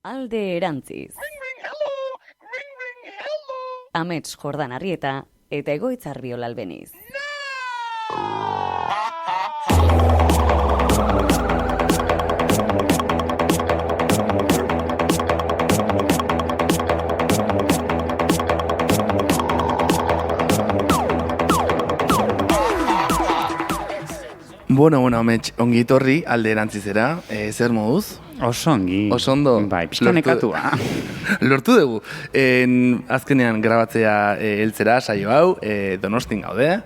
Alde erantziz. Amets Jordan Arrieta eta Egoitz Arriola Albeniz. Bueno, Amets, ongi etorri alde erantzizera, zer moduz? Oso ongi. Oso ondo. Bai, pixkanekatua. Lortu dugu. Azkenean grabatzea heltzera saio hau, Donostin gaude.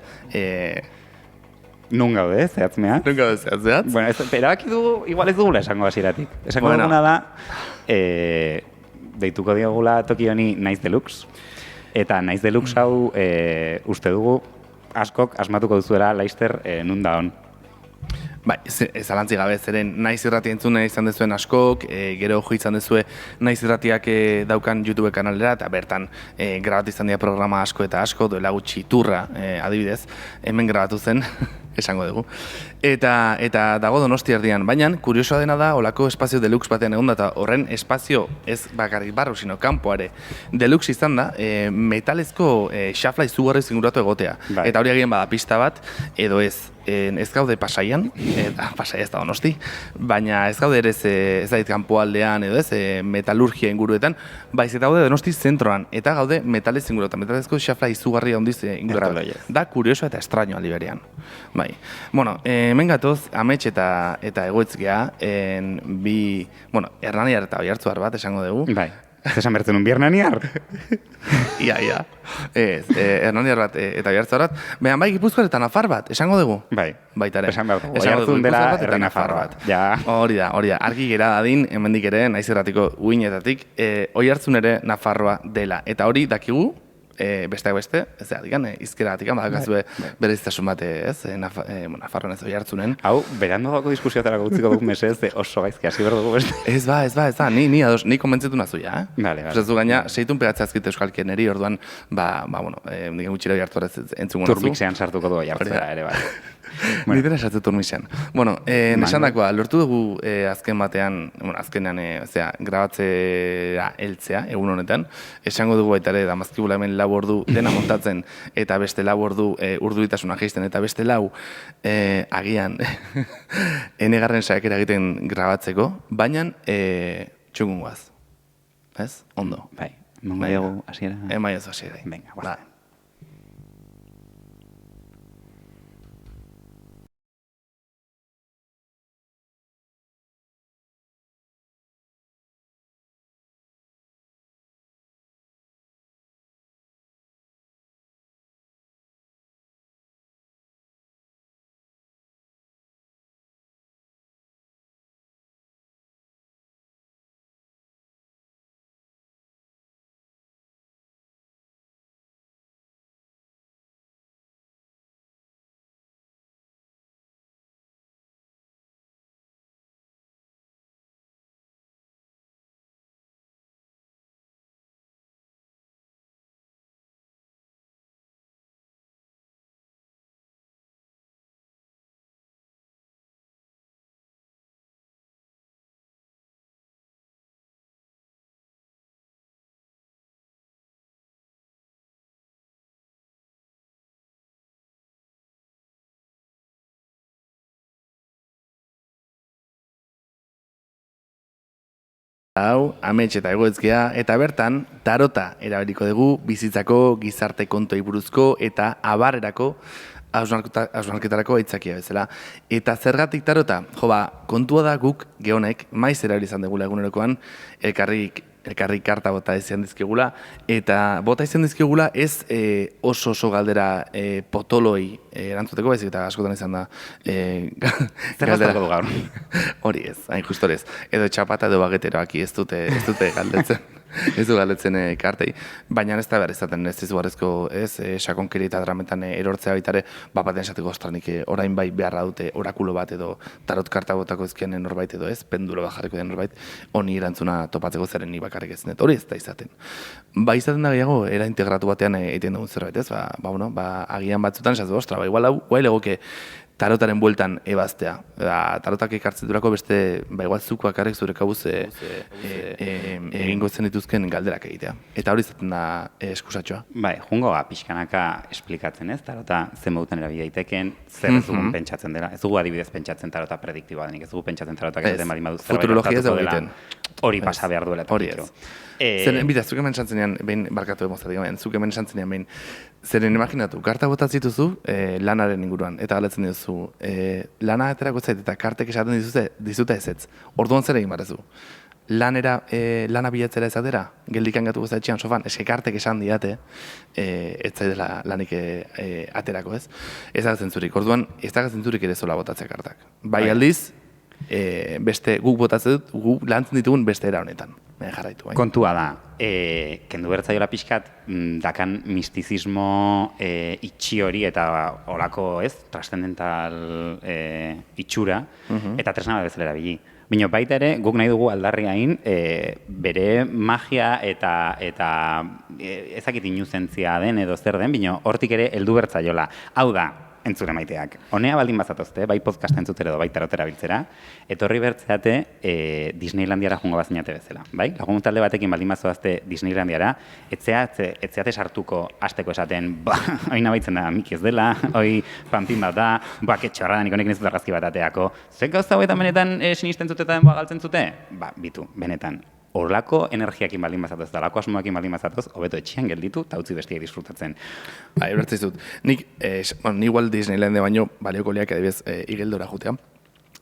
Nun gaude, zehatzmea. Nun gaude zehatz. Bueno, erabaki dugu, igual ez dugula esango hasieratik. Esango duguna da, deituko diogula toki honi Naiz Deluxe. Eta Naiz Deluxe hau uste dugu askok asmatuko duzuela Laster nun da hon. Bai, zalantzi gabe, zeren Naiz Irratia entzune izan dezuen askok, gero jo izan dezue Naiz Irratiak daukan YouTube kanalera, eta bertan grabatu izan dira programa asko eta asko, duela gutxi turra, adibidez, hemen grabatu zen, esango dugu. Eta dago Donosti erdian, baina kuriosoa dena da, olako espazio deluxe batean egon da, eta horren espazio ez bakarrik barru, sino kanpoare deluxe izan da, metalezko xafla izugarri zinguratu egotea. Bai. Eta hori agien bada pista bat, edo ez. Ez gaude Pasaian, Pasaia ez da Donosti, baina ez gaude ere ez da kanpoaldean edo ez, metalurgia inguruetan, baiz eta gaude Donosti zentroan, eta gaude metalez inguruetan, metalezko xafla izugarria handiz inguruetan. Da kurioso eta estraño aldi berean. Bai. Bueno, hemen gatoz, Amets eta Egoitz gea, Hernaniar eta Oiartzuar bat esango dugu. Bai. Esan bertzen un biernaniar? Ia. Hernaniar bat eta Oiartzuar bat. Behan bai, Gipuzkoar eta Nafar bat, esango dugu. Bai. Baitare. Esan behar dugu. Oiartzun dela herri Nafar bat. Ja. Hori da. Argi gera dadin, hemendik ere, Naiz Irratiko uinetatik, Oiartzun ere Nafarroa dela. Eta hori dakigu, besteak beste, ez da, izkeragatik, badakazue berezitasun bat, ez, Nafarroan ez Oiartzunen. Hau, berandogako diskusioetarako utziko dugu mesez, oso gaizki hasi behar dugu beste. Ez ba, ni konbentzetu nazu, ja, Vale. Ez du gaina, seitun pegatzea azkite euskalkien eri, orduan, digen gutxira Oiartzuara entzungo nazu. Turbixean sartuko du Oiartzura ere, bai. Nire esatze turmixean. Nesan dakoa, lortu dugu azkenean grabatzea heltzea, egun honetan. Esango dugu baita ere, damazkibula hemen lau ordu dena montatzen, eta beste lau ordu urduritasuna geisten, eta beste lau agian enegarren saekera egiten grabatzeko, baina txukungoaz. Ez? Ondo. Bai, nonga dugu hasiera. Emaia zu hasiera. Venga, guarda. Hau, Amets eta Egoitz gea, eta bertan, tarota erabiliko dugu bizitzako gizarte kontoi buruzko eta abarrerako hausnarketarako aitzakia bezala. Eta zergatik tarota? Kontua da guk gehonek maiz erabili izan dugula egunerokoan elkarri karta bota izan dizkigula, eta bota izan dizkigula ez oso galdera potoloi erantzuteko, baizik eta askotan izan da galdera du gaur. Hori ez, hain justorez. Edo txapata edo bageteroak ez dute galdetzen. Ez du galdetzen kartei, baina ez da behar izaten ez izugarrezko sakonkeri eta drametan erortzea baitare, bapaten esateko ostranik orain bai beharra dute orakulo bat edo tarot karta botako ezkian norbait edo ez, pendulo bat jarriko den norbait, honi erantzuna topatzeko zeren ni bakarrik ez net, hori ez da izaten. Ba izaten da gehiago, era integratu batean egiten dugun zerbait ez, agian batzutan esatu, ostra, igual hau, egoke tarotaren bueltan ebaztea. Tarotak ekartzen durako beste, igual zuk bakarrik zure kabuz egingo zen dituzken galderak egitea. Eta hori izaten da eskusatxoa. Bai, jungo pixkanaka esplikatzen ez, tarota zen modutan erabili daiteken, zer ez dugun pentsatzen dela. Ez dugu adibidez pentsatzen tarota prediktiboa denik, ez dugu pentsatzen tarotak esaten bali maduz futurologia ez dago egiten. Hori pasa behar duela. Hori ez. Zeren, bida, zuk hemen esantzenean, behin barkatu emozat, zuk hemen esantzenean behin, zeren imaginatu, karta botat zituzu lanaren inguruan, eta galetzen dituzu, lana aterako zait eta kartek esaten dizute ezetz. Orduan zer egin barezu? Lana bilatzera ezatera, geldikan gatu gozatxean sofan, eske kartek esan diate, ez zaidela lanik aterako ez. Ez da zentzurik, orduan ez da zentzurik ere zola botatzea kartak. Bai aldiz, beste guk botatzen dut, guk lantzen ditugun beste era honetan. Jarraitu, bai. Kontua da, kendu bertzaiola pixkat, dakan mistizismo itxi hori eta olako, ez, transcendental itxura, eta tresna bat bezala erabili. Bino baita ere, guk nahi dugu aldarriain, bere magia eta ezakit inuzentzia den edo zer den, bino hortik ere heldu bertzaiola. Hau da, entzule maiteak. Honea baldin bazatozte, bai podcast entzutera edo bai tarotera biltzera, etorri bertzeate Disneylandiara jungo bazinate bezala. Bai? Lagun talde batekin baldin bazoazte Disneylandiara, etzeate sartuko hasteko esaten, hoi nabaitzen da mik ez dela, hoi panpin bat da, ketxarra da, nik honek nizut argazki bat ateako. Zer gauza hauetan benetan sinisten zute eta denboa galtzen zute? Bitu, benetan. Horlako energiakin baldin bazatoz, dalako asmoakin baldin bazatoz, hobeto etxean gelditu eta utzi bestiak disfrutatzen. Ebertziz dut. Nik igual Disneylande baino balioko liak adibidez igeldora jutea.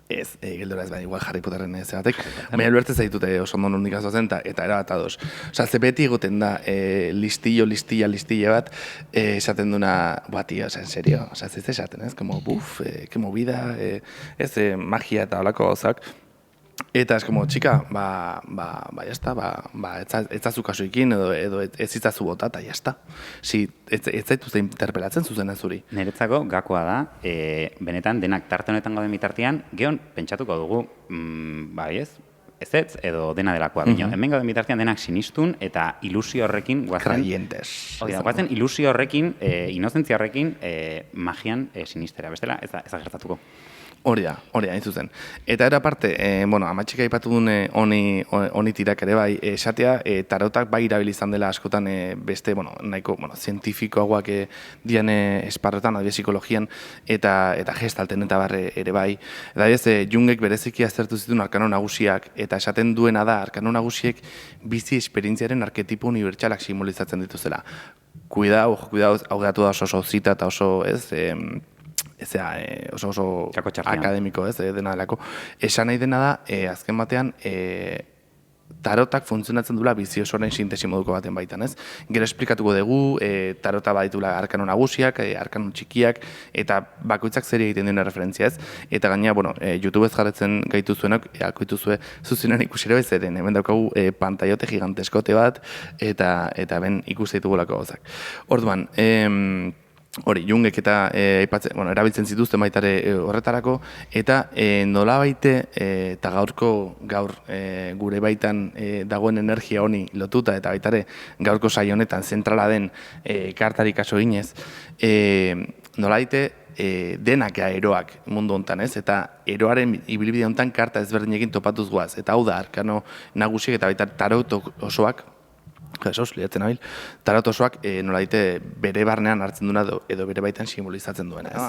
Ez, igeldora ez igual Harry Potterren zebatek. Baina ebertziz zaitute oso ondo nondik azozen eta erabat ados. Osa, ze beti egoten da listilla bat, esaten duna, tío, en serio, osa, ez esaten, ez? Como, que movida, ez, magia eta olako gauzak. Eta ez como, txika, jazta, ez zazu kasuikin edo ez itzazu bota, eta jazta. Ez zaituzte interpelatzen zuzen ez zuri. Niretzako gakoa da, benetan denak tarte honetan gauden bitartean, geon pentsatuko dugu, ez edo dena delakoa. Hemen gauden bitartean denak sinistun eta ilusio horrekin guazen... Kraientes. Guazen ilusio horrekin, inozentzia horrekin, magian sinistera. Bestela, ez da gertatuko. Hori da, hain zuzen. Eta era parte, amatxika aipatu dune honi tirak ere bai, esatea, tarotak bai irabilizan dela askotan beste, nahiko, zientifikoagoak dian esparrotan, adibidez psikologian, eta gestalten eta barre ere bai. Eta adibidez, Jungek bereziki aztertu zituen arkano nagusiak, eta esaten duena da, arkano nagusiek bizi esperientziaren arketipo unibertsalak simbolizatzen dituzela. Cuidao, hau gatu da oso zita eta oso, ez, oso akademiko, ez, dena delako. Esan nahi dena da, azken batean, tarotak funtzionatzen duela bizi osoaren sintesi moduko baten baitan, ez? Gero esplikatuko dugu, tarota baditula arkano nagusiak, arkano txikiak, eta bakoitzak zer egiten duen referentzia, ez? Eta gaina, YouTube ez jarretzen gaitu zuenak, alkoituzue zuzenean ikusire bezaren, hemen daukagu pantaiote giganteskote bat, eta ben ikusi ditugulako gauzak. Orduan, hori, Jungek eta erabiltzen zituzten baitare horretarako, eta nolabaite eta gaur gure baitan dagoen energia honi lotuta, eta baitare gaurko saio honetan zentrala den kartari kaso ginez, nolabaite denak eroak mundu hontan, ez? Eta eroaren ibilbide hontan karta ezberdinekin topatuz goaz. Eta hau da, arkano nagusiek eta baita tarot osoak, Jesus, liatzen nabil, tarot osoak nola dite bere barnean hartzen duena edo bere baitan simbolizatzen duena, ez?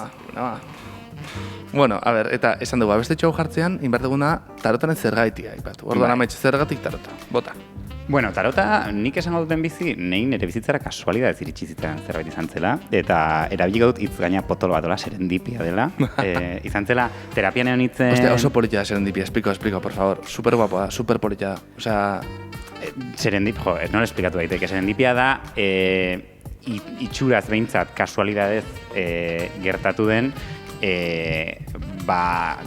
Bueno, a ber, eta esan dugu, beste txau jartzean, inberteguna tarotaren zergaitia, ipatu. Orduan amaitxe zergatik tarota, bota. Bueno, tarota nik esango duten bizi, nein nire bizitzara kasualidadez iritsi zitzaren zerbait izan zela, eta erabiliko dut hitz gaina potolo bat dola, serendipia dela. Izan zela, terapian egon hitzen... Ostia, oso polita da serendipia, explico, por favor. Super guapo da, super polita da. Osea... nola esplikatu daiteke, serendipia da itxuraz behintzat kasualidadez gertatu den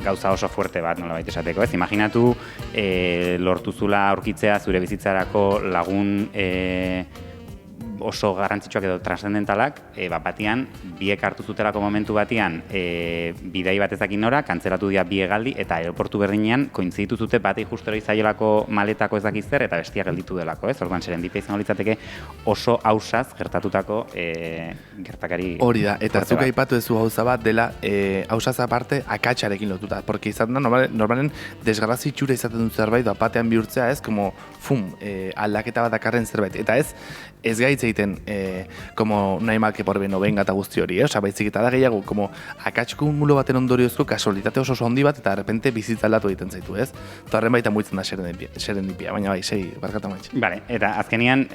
gauza oso fuerte bat nola baita esateko, ez? Imaginatu lortuzula aurkitzea zure bizitzarako lagun oso garrantzitsuak edo transcendentalak, batian, biek hartu zutelako momentu batian, bidai bat ezakin nora, kantzelatu dira bi hegaldi, eta aeroportu berdinean, kointziditu zute batei justero izaiolako maletako ez dakiz zer, eta bestia gelditu delako, ez? Orduan, serendipia izango litzateke oso hausaz gertatutako gertakari. Hori da, eta fuerte zuk bat. aipatu duzu gauza bat dela hausaz aparte akatsarekin lotuta, porque izan da normalen desgrazi itxura izaten dut zerbait batean bihurtzea, ez, como aldaketa bat dakarren zerbait, eta ez gaitz egiten como nahi mal que por bien no venga eta guzti hori, osea, baizik eta da gehiago, como akatsko mulo baten ondoriozko kasualitate oso handi bat, eta de repente bizitza aldatu egiten zaitu, ez? Eta horren baita muitzen da serendipia, baina bai, sei, barkata maitxe. Vale, eta azkenean,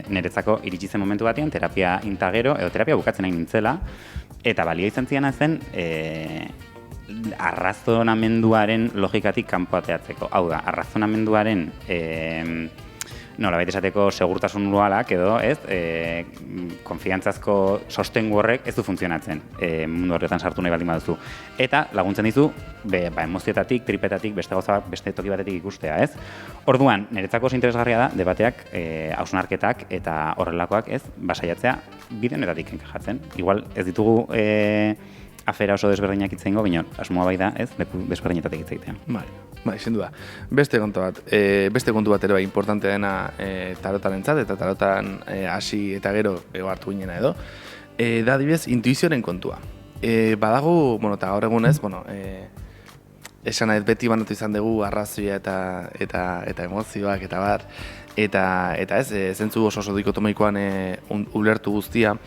niretzako iritsi zen momentu batean, terapia intagero, edo terapia bukatzen nahi nintzela, eta balio izan ziana zen, arrazonamenduaren logikatik kanpo ateatzeko. Hau da, arrazonamenduaren nolabait esateko segurtasun urualak edo, ez, konfiantzazko sostengu horrek ez du funtzionatzen mundu horretan sartu nahi baldin baduzu. Eta laguntzen dizu, emozioetatik, tripetatik, beste gauza bat, beste toki batetik ikustea, ez? Orduan, niretzako oso interesgarria da, debateak, hausnarketak eta horrelakoak, ez, basaiatzea bide honetatik enkajatzen. Igual ez ditugu afera oso desberdinak itzengo, baina asmoa bai da, ez, leku desberdinetatik itzeitea. Bai, sendu da. Beste kontu bat ere bai importante dena tarotarentzat eta tarotan hasi eta gero hartu ginena edo. Da adibidez intuizioaren kontua. Badago, eta gaur egunez, esan nahi beti banatu izan dugu arrazoia eta emozioak eta bar, eta ez, zentzu oso dikotomikoan ulertu guztia,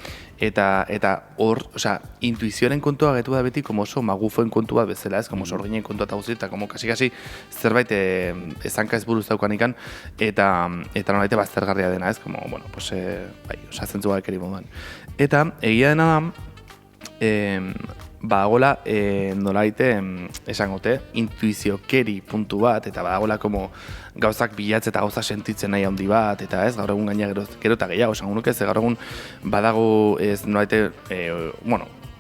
eta hor, osea, intuizioaren kontua getu da beti como oso magufoen kontu bat bezala, ez, como sorginen kontua eta guzti, eta como kasi zerbait ezanka ez buruz daukan ikan, eta nolaite baztergarria dena, ez, como, bai, osea, zentzu gabekeri moduan. Eta, egia dena da, badagola nolaite esangote, intuiziokeri puntu bat, eta badagola como gauzak bilatze eta gauza sentitzen nahi handi bat, eta ez, gaur egun gaina gero eta gehiago, esango nuke, gaur egun badago ez nolaite,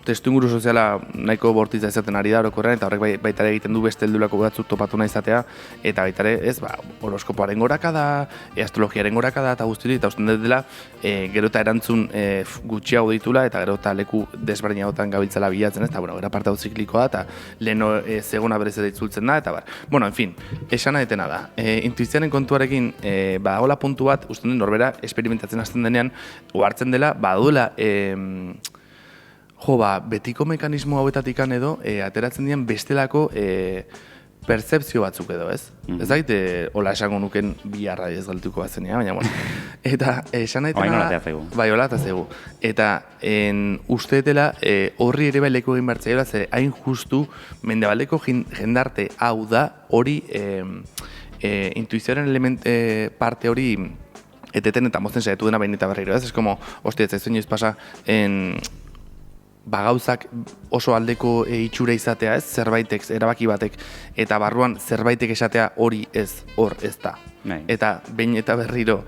testu inguru soziala nahiko bortitza izaten ari da orokorrean, eta horrek baita egiten du beste heldulako batzuk topatu nahi izatea, eta baita ere, ez, horoskopoaren gorakada, astrologiaren gorakada, eta guzti hori, eta usten dut dela, gero eta erantzun gutxiago ditula, eta gero eta leku desberdinagotan gabiltzala bilatzen, ez, eta, gara parte hau ziklikoa, eta leheno zegona berez ere itzultzen da, eta bar. Bueno, en fin, esan adetena da. Intuizioaren kontuarekin, badagola puntu bat, usten dut norbera, experimentatzen hasten denean, ohartzen dela, baduela, betiko mekanismo hauetatikan edo, ateratzen dian bestelako pertzepzio batzuk edo, ez? Ez dait, hola esango nuken biharra ez galtuko bazenea, baina, Eta, esan daitena da... Bai, hola eta zegu. Eta, uste dela, horri ere baileko egin bertzea, ze hain justu, mendebaldeko jendarte hau da, hori, intuizioaren parte hori, eteten eta mozten saiatu dena behin eta berriro, ez? Ez como, hostia, ez inoiz pasa, gauzak oso aldeko itxura izatea, ez, zerbaitek, erabaki batek, eta barruan zerbaitek esatea hori ez, hor ez da. Eta behin eta berriro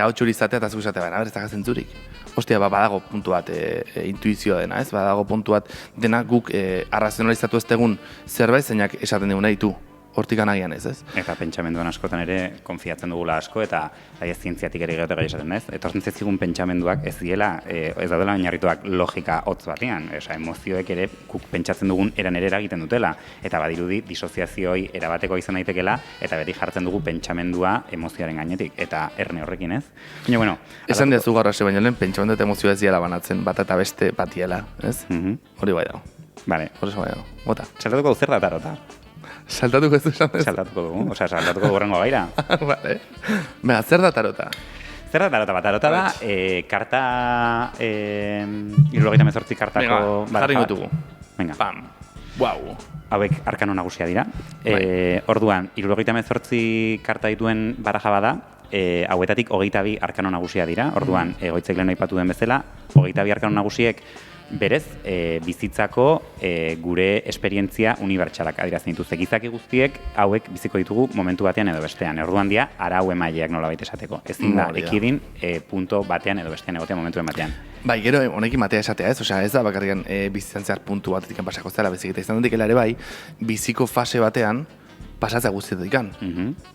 hautsuri izatea eta zuk esatea, ez da zentzurik. Ostia, badago puntu bat intuizioa dena, ez, badago puntu bat dena guk arrazionalizatu ez tegun zerbait zeinak esaten dugu nahi tu. Hortik anagian ez. Eta pentsamenduan askotan ere konfiatzen dugula asko, eta zientziatik ere gehiago esaten ez. Etortzen zigun pentsamenduak ez diela, ez daudela oinarrituak logika hotz batean. Emozioek ere guk pentsatzen dugun eran ere eragiten dutela. Eta badirudi disoziazioi erabateko izan daitekela, eta beti jartzen dugu pentsamendua emozioaren gainetik. Eta erne horrekin ez. Baina, bueno... Esan diazu gaur hasi baino lehen, pentsamendu eta emozioa ez diela banatzen, bat eta beste batiela, ez? Hori bai dago. Vale. Hori bai dago. Bota. Saltatuko zer da tarota? Saltatuko ez du esan ez? Saltatuko dugu, saltatuko dugu rengo gaira. Vale. Bega, zer da tarota? Zer da tarota? Tarota da, karta... 78 kartako... Venga, jarri gotugu. Venga. Pam. Guau. Hauek arkano nagusia dira. Orduan, 78 karta dituen baraja bada, hauetatik 22 arkano nagusia dira. Orduan, goitzek lehen aipatu den bezala, 22 arkano nagusiek berez, bizitzako gure esperientzia unibertsalak adierazten dituzte. Gizaki guztiek hauek biziko ditugu momentu batean edo bestean. Orduan dia, arau emaileak nolabait esateko. Ezin da, ekidin punto batean edo bestean egotea momentuen batean. Bai, gero honekin matea esatea ez, osea, ez da bakarrian bizitzan zehar puntu batetik pasako zela, bezik eta izan dut ere bai, biziko fase batean, pasatzea guztietik ikan.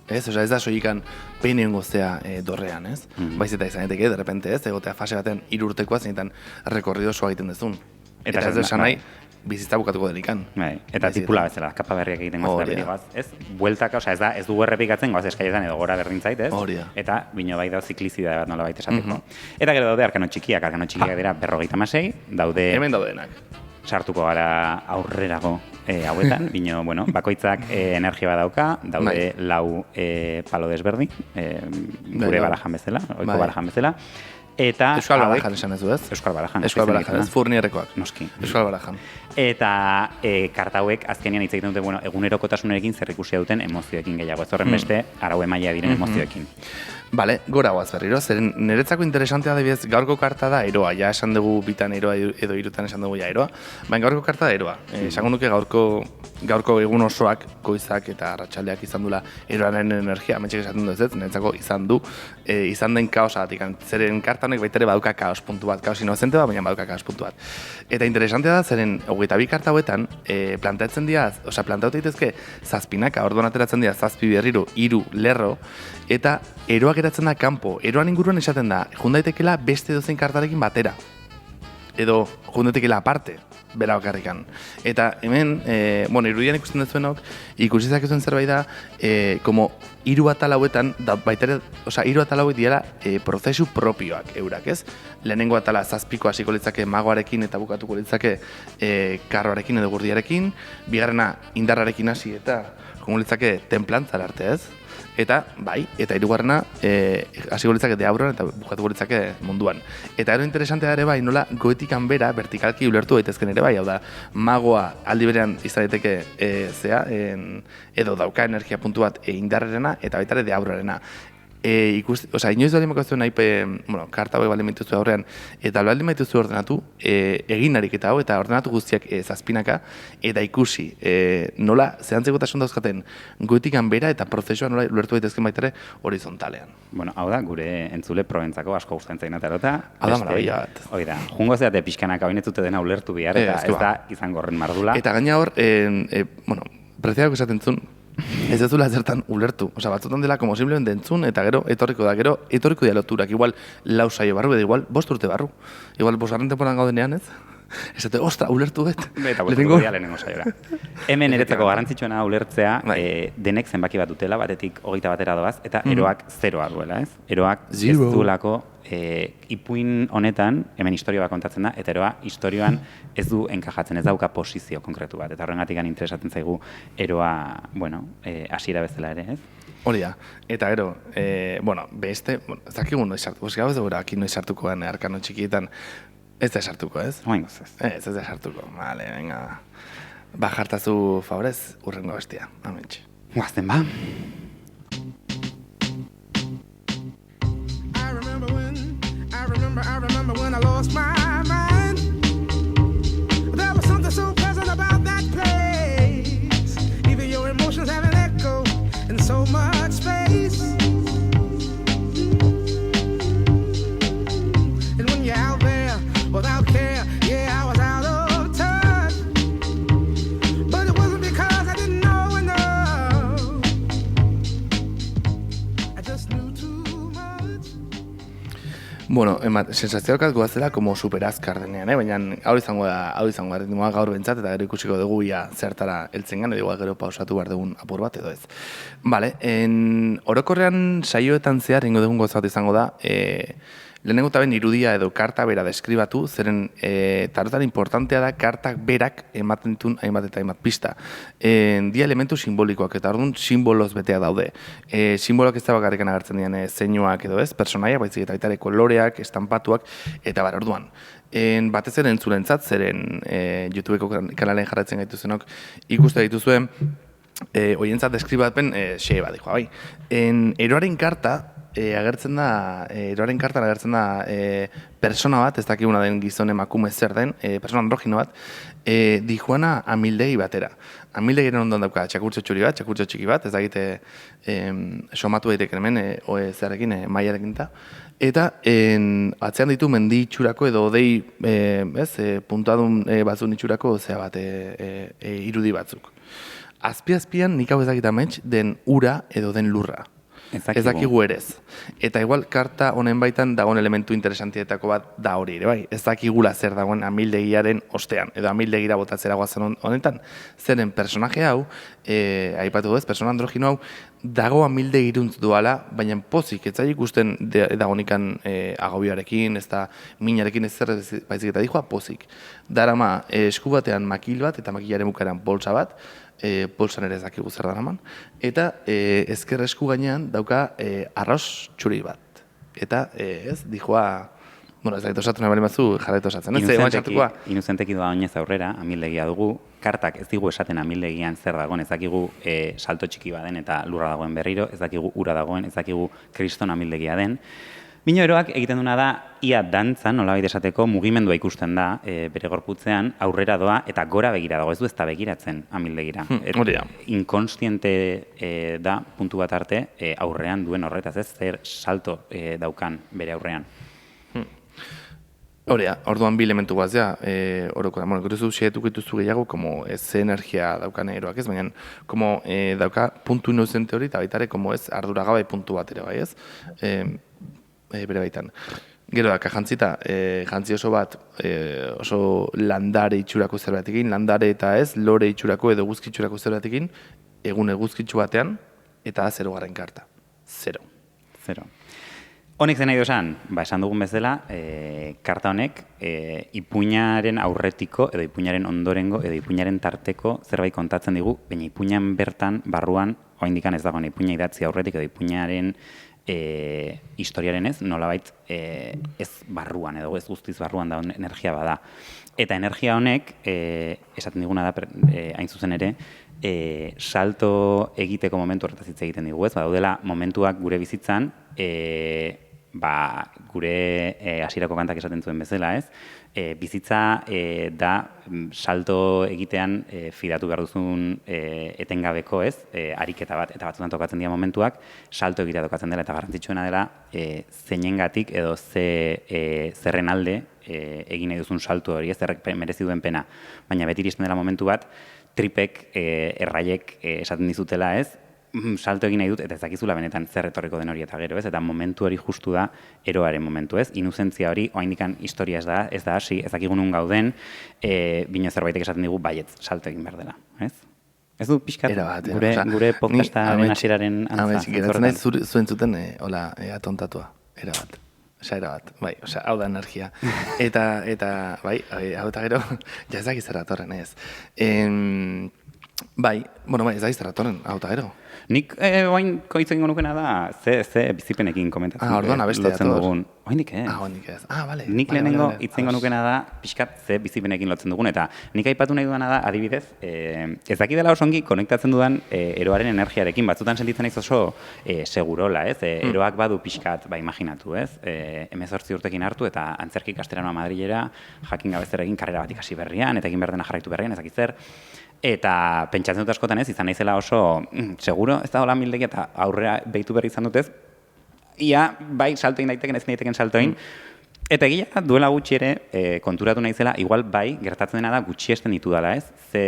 Ez, oza, ez da soikan peneon goztea dorrean, ez? Baiz eta izan daiteke, de repente, ez? Egotea fase baten 3 urtekoa zeinetan rekorrido osoa egiten dezun. Eta ez esan nahi, bizitza bukatuko delikan. Eta tipula bezala, kapa berriak egiten goaz, ez? Bueltaka, oza, ez dugu errepikatzen, goaz eskailetan edo gora berdin zait, ez? Eta bino bai da ziklizidade bat nola baita esateko. Eta gero daude arkano txikiak dira 56, daude... Hemen daudenak. Sartuko gara aurrerago hauetan, bino, bueno, bakoitzak energia bat daude 4 palo desberdin, gure barajan bezala, oiko barajan bezala. Eta Euskal Barajan esan ez du, ez? Euskal Barajan, ez Furnierrekoak. Noski. Euskal Barajan. Eta karta hauek azkenean hitz egiten dute, bueno, egunerokotasunarekin zer ikusia duten emozioekin gehiago. Ez horren beste, arau emaila diren emozioekin. Bale, gora guaz berriro, zeren niretzako interesantea adibidez, gaurko karta da eroa, ja esan dugu bitan eroa edo hirutan esan dugu ja eroa, baina gaurko karta da eroa. Esango nuke gaurko egun osoak, goizak eta arratsaldeak izan dula eroaren energia, ametxek esaten du ez, niretzako izan den kaosagatik, zeren karta honek baita ere baduka kaos puntu bat, kaos inozente bat, baina baduka kaos puntu bat. Eta interesantea da, zeren 22 karta hauetan, planteatzen dira, planteatu daitezke, zazpinaka, orduan ateratzen dira, zazpi berriro, 3 lerro, eta eroa geratzen da kanpo. Eroan inguruan esaten da, jundaitekela beste dozein kartarekin batera. Edo jundaitekela aparte, bera bakarrikan. Eta hemen, irudian ikusten dezuenok, ikusizak ezuen zerbait da, como 3 atal hauetan, baita 3 atal hauek diela prozesu propioak eurak, ez? Lehenengo atala zazpiko hasiko litzake magoarekin eta bukatuko litzake karroarekin edo gurdiarekin, bigarrena indarrarekin hasi eta joango litzake tenplantzara arte, ez? Eta, bai, eta hirugarrena hasiko litzake deabroan eta bukatuko litzake munduan. Eta gero interesantea ere bai, nola goetikan bera, vertikalki ulertu daitezken ere bai, hau da, magoa aldi berean izan daiteke edo dauka energia puntu bat indarrerena eta baita ere deabroarena. Inoiz baldin makazuen nahi, karta hauek baldin maituzu aurrean, eta baldin maituzu ordenatu, egin ariketa hau, eta ordenatu guztiak zazpinaka, eta ikusi, nola zehantzekotasun dauzkaten goitikan bera, eta prozesua nola ulertu daitezken baita ere horizontalean. Bueno, hau da, gure entzule probentzako asko gustatzen zain atarota. Hau da, maravilla bat. Hoi da, jungo zeate pixkanaka oinetzute dena ulertu bihar, eta ez da izango horren mardula. Eta gaina hor, preziarako esaten zuen, ez ez dula zertan ulertu. Batzutan dela, como simplemente entzun, eta gero, etorriko dira loturak. Igual, 4 saio barru, edo igual, 5 urte barru. Igual, 5. temporan gaudenean, ez? Esate, ostra, ulertu bet. Eta bueltuko dira lehenengo saiora. Hemen eretzako garrantzitsuena ulertzea, denek zenbaki bat dutela, batetik 20 batera doaz, eta eroak 0 duela, ez? Eroak ez duelako ipuin honetan, hemen historia bat kontatzen da, eta eroa historioan ez du enkajatzen, ez dauka posizio konkretu bat, eta horrengatik interesatzen zaigu eroa, hasiera bezala ere, ez? Hori da, eta gero, beste, ez dakigun noiz sartuko, ez gau ez dugu aki noiz sartuko den arkano txikietan, ez da sartuko, ez? Oingoz ez. Ez da sartuko, vale, venga. Jartazu favorez, urrengo bestia, amentxe. Guazten ba. I remember when I lost my mind. There was something so pleasant about that place. Even your emotions have an echo in so much space. And when you're out there without care, yeah, I was out of touch. But it wasn't because I didn't know enough. I just knew too much. Sensazioa daukat goazela como super azkar denean, baina hau izango da ritmoa gaur bentsat, eta gero ikusiko dugu ia zertara heltzen gan, edo gero pausatu behar dugun apur bat edo ez. Bale, orokorrean saioetan zehar ingo dugun gozat izango da, lehenengo taben irudia edo karta bera deskribatu, zeren tarotan importantea da kartak berak ematen ditun hainbat eta hainbat pista. Dia elementu simbolikoak, eta orduan simboloz betea daude. Simboloak ez da bakarrikan agertzen dian zeinuak edo ez, personaiak, baizik eta baita koloreak, estampatuak, eta bar orduan. Batez ere entzulentzat, zeren YouTubeko kanalen jarratzen gaituzenok ikuste dituzuen, hoientzat deskribatzen xe bat dikoa, bai. Eroaren karta, agertzen da persona bat, ez dakiguna den gizon emakume zer den, persona androgino bat, dijoana amildegi batera. Amildegiren ondoan dauka txakurtxo txuri bat, txakurtxo txiki bat, ez dakite somatu daiteken hemen, zerrekin, maiarekin eta atzean ditu mendi itxurako edo odei, puntuadun batzun itxurako irudi batzuk. azpi-azpian nik hau ezakit amets den ura edo den lurra. Ez dakigu erez. Eta igual karta honen baitan dagoen elementu interesantietako bat da hori ere, bai. Ez dakigula zer dagoen amildegiaren ostean, edo amildegira botatzera goazen honetan. Zeren personaje hau, aipatu ez, persona androgino hau, dago amildegiruntz duala, baina pozik, ez zaila ikusten dagonikan agobioarekin, ez da minarekin ez zer baizik eta dijoa pozik. Darama esku batean makil bat, eta makilaren bukaran bolsa bat, bolsan ere ez dakigu zer daraman, eta ezker esku gainean dauka arroz txuri bat. Eta ez, dijoa, bueno, ez dakit osatu nahi bali batzu, jarraitu osatzen. Inuzenteki doa oinez aurrera, amildegia dugu, kartak ez digu esaten amildegian zer dagoen, ez dakigu salto txiki baden eta lurra dagoen berriro, ez dakigu ura dagoen, ez dakigu kriston amildegia den. Bino eroak egiten duna da, ia dantzan, nolabait esateko, mugimendua ikusten da, bere gorputzean, aurrera doa eta gora begira dago, ez du ez da begiratzen amildegira. Inkonstiente da, puntu bat arte, aurrean duen horretaz, ez zer salto daukan bere aurrean. Horea, orduan bi elementu guazia, orokoa, bueno, gurezu xeetuk dituzu gehiago, como ez energia daukan eroak ez, baina dauka puntu inozente hori, eta baitare, como ez arduragabe puntu bat ere, bai ez? Bere baitan. Gero da, jantzita, jantzi oso bat, oso landare itxurako zerbatekin, landare eta ez, lore itxurako edo guzki itxurako zerbatekin, egun eguzkitxu batean, eta 0 garren karta. 0. Honek zen nahi dozan, esan dugun bezala, karta honek ipuinaren aurretiko, edo ipuinaren ondorengo, edo ipuinaren tarteko zerbait kontatzen digu, baina ipuinan bertan, barruan, oraindikan ez dagoen ipuina idatzi aurretik, edo ipuinaren historiaren ez, nolabait ez barruan, edo ez guztiz barruan da energia bada. Eta energia honek, esaten diguna da, hain zuzen ere, salto egiteko momentu horretaz hitz egiten digu, ez? Badaudela momentuak gure bizitzan, gure hasierako kantak esaten zuen bezala, ez? Bizitza da salto egitean fidatu behar duzun etengabeko, ez? Ariketa bat, eta batzutan tokatzen dira momentuak, salto egitea tokatzen dela, eta garrantzitsuena dela zeinengatik edo zerren alde egin nahi duzun salto hori, ez? Zerrek merezi duen pena. Baina beti iristen dela momentu bat, tripek, erraiek esaten dizutela, ez? Salto egin nahi dut, eta ez dakizula benetan zer etorriko den hori eta gero, ez? Eta momentu hori justu da eroaren momentu, ez? Inuzentzia hori, oraindikan historia ez da hasi, ez dakigu nun gauden, bino zerbaitek esaten digu baietz, salto egin behar dela, ez? Ez du pixkat gure podcastaren hasieraren antza? Geratzen nahi zuen zuten, hola, atontatua, erabat. Erabat, bai, hau da energia. Eta bai, hau eta gero, ja ez dakiz eratorren, ez. Bai, ez dakiz eratorren, hau eta gero. Nik oainko hitz egingo nukena da, ze bizipenekin komentatzen. Orduan abestea dugun. Oainik ez. Oainik ez. Bale. Nik lehenengo hitz egingo nukena da, pixkat ze bizipenekin lotzen dugun, eta nik aipatu nahi dudana da, adibidez, ez dakidela oso ongi konektatzen dudan eroaren energiarekin, batzutan sentitzen naiz oso segurola, ez? Eroak badu pixkat, imaginatu, ez? 18 urtekin hartu, eta antzerki ikasteranoa Madrilera, jakin gabezerrekin karrera bat ikasi berrian, eta egin behar dena jarraitu berrian, ez dakit zer. Eta pentsatzen dut askotan ez, izan naizela oso seguro, ez da hola amildegi eta aurrera behitu berri izan dutez, ia, bai, salto egin daiteken, ez daiteken salto egin, eta egia duela gutxi ere konturatu naizela, igual bai, gertatzen dena da gutxiesten ditu dela, ez? Ze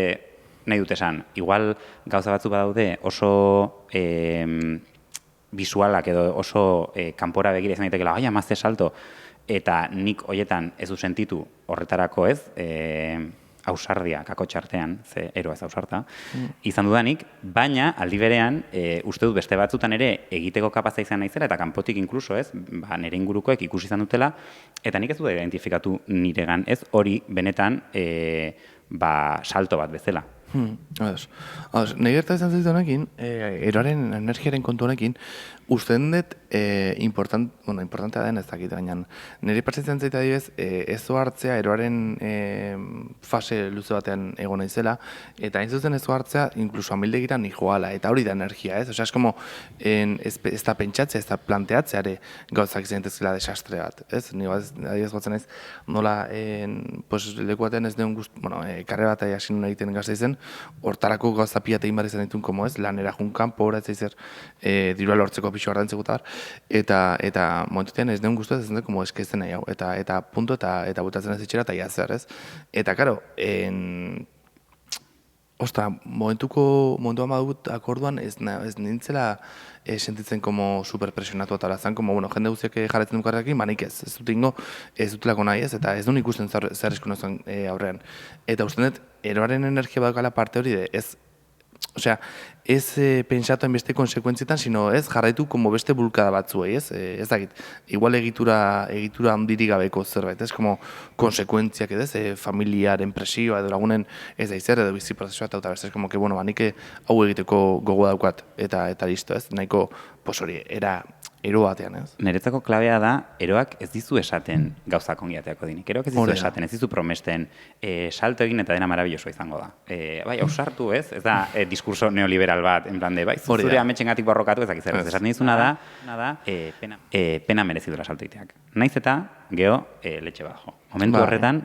nahi dut esan, igual gauza batzu badaude oso visualak edo oso kanpora begira izan daitekela, bai, amazte salto, eta nik hoietan ez du sentitu horretarako ez, ausardia, kakotxartean, ze eroa ez ausarta, izan dudanik, baina aldi berean, uste dut beste batzutan ere egiteko kapaza izan naizela, eta kanpotik inkluso ez, nire ingurukoek ikusi izan dutela, eta nik ez dut identifikatu niregan, ez hori benetan salto bat bezala. Nahi gerta izan zaitu honekin, eroaren energiaren kontu honekin, uste dut importantea den ez dakit, baina nire partzitzen zaita adibidez, ez hartzea eroaren fase luze batean egon naizela, eta hain zuzen ez hartzea, inkluso amildegira ni joala, eta hori da energia, ez? Osea, es como, ez da pentsatzea, ez da planteatzea ere gauzak izan dezkela desastre bat, ez? Ni adibidez gotzen naiz, nola, leku batean ez deun karre bat hasi nun egiten Gasteizen, hortarako gauza pila egin behar izan dituen, como ez, lanera junkan, pobra ez zer, dirua lortzeko pixo garrantzeko eta momentutean ez deun guztu ez zen, como eskezten nahi hau, eta punto eta butatzen ez itxera, eta ia zer, ez? Eta, karo, Osta, momentu badut akorduan ez nintzela sentitzen como superpresionatu eta horazan, como, bueno, jende guztiak jarretzen dukarrekin, banik ez dut ingo, ez dutelako nahi ez, eta ez duen ikusten zer eskuna zuen aurrean. Eta uste dut, eroaren energia badukala parte hori de, ez, osea, ez pentsatu beste konsekuentzietan, sino ez jarraitu como beste bulkada batzuei, ez? Ez dakit, igual egitura handirik gabeko zerbait, ez? Como konsekuentziak edo, familiaren presioa edo lagunen ez da izer edo bizi prozesua eta beste, como que, bueno, banik hau egiteko gogo daukat eta listo, ez? Nahiko, pues hori, ero batean, ez? Niretzako klabea da, eroak ez dizu esaten gauzak ongiateako dinik. Eroak ez dizu esaten, ez dizu promesten salto egin eta dena marabillosoa izango da. Bai, ausartu ez da diskurso neoliberal bat, en plan de, bai, zure ametxengatik borrokatu ezak izan. Esaten dizuna da, pena merezi duela salto egiteak. Naiz eta, geho, letxe bajo. Momentu horretan,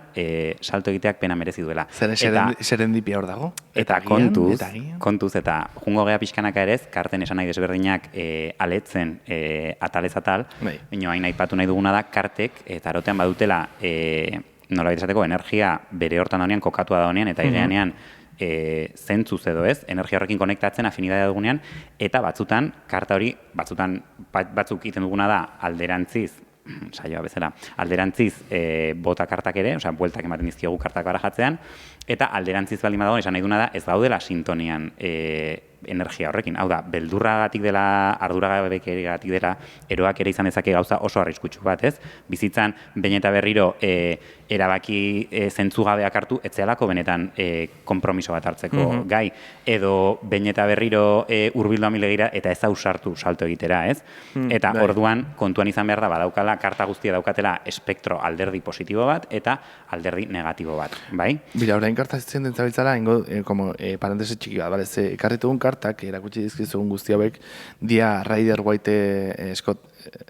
salto egiteak pena merezi duela. Serendipia hor dago? Eta kontuz, eta jungo gea pixkanaka ere ez, karten esan nahi desberdinak aletzen atalez atal, baina hain aipatu nahi duguna da, kartek tarotean badutela nola esateko energia bere hortan daunean, kokatua daunean, eta igeanean zentzuz edo ez, energia horrekin konektatzen afinidadea dugunean, eta batzutan, karta hori, batzuk egiten duguna da alderantziz, saioa bezala, alderantziz bota kartak ere, osea, bueltak ematen dizkiogu kartak barajatzean, eta alderantziz baldin badago, esan nahi duna da, ez daudela sintonian energia horrekin. Hau da, beldurragatik dela, arduragabekeragatik dela, eroak ere izan dezake gauza oso arriskutsu bat, ez? Bizitzan, behin eta berriro erabaki zentzugabeak hartu, etzealako benetan konpromiso bat hartzeko gai, edo behin eta berriro hurbildu amilegira eta ez ausartu salto egitera, ez? Eta orduan, kontuan izan behar da, badaukala, karta guztia daukatela espektro alderdi positibo bat eta alderdi negatibo bat, bai? Bila, orain karta zitzen dentzabiltzala, ingo, como parentese txiki bat, bale, karritugun kartak, erakutsi dizkizugun guzti hauek, dia Ryder White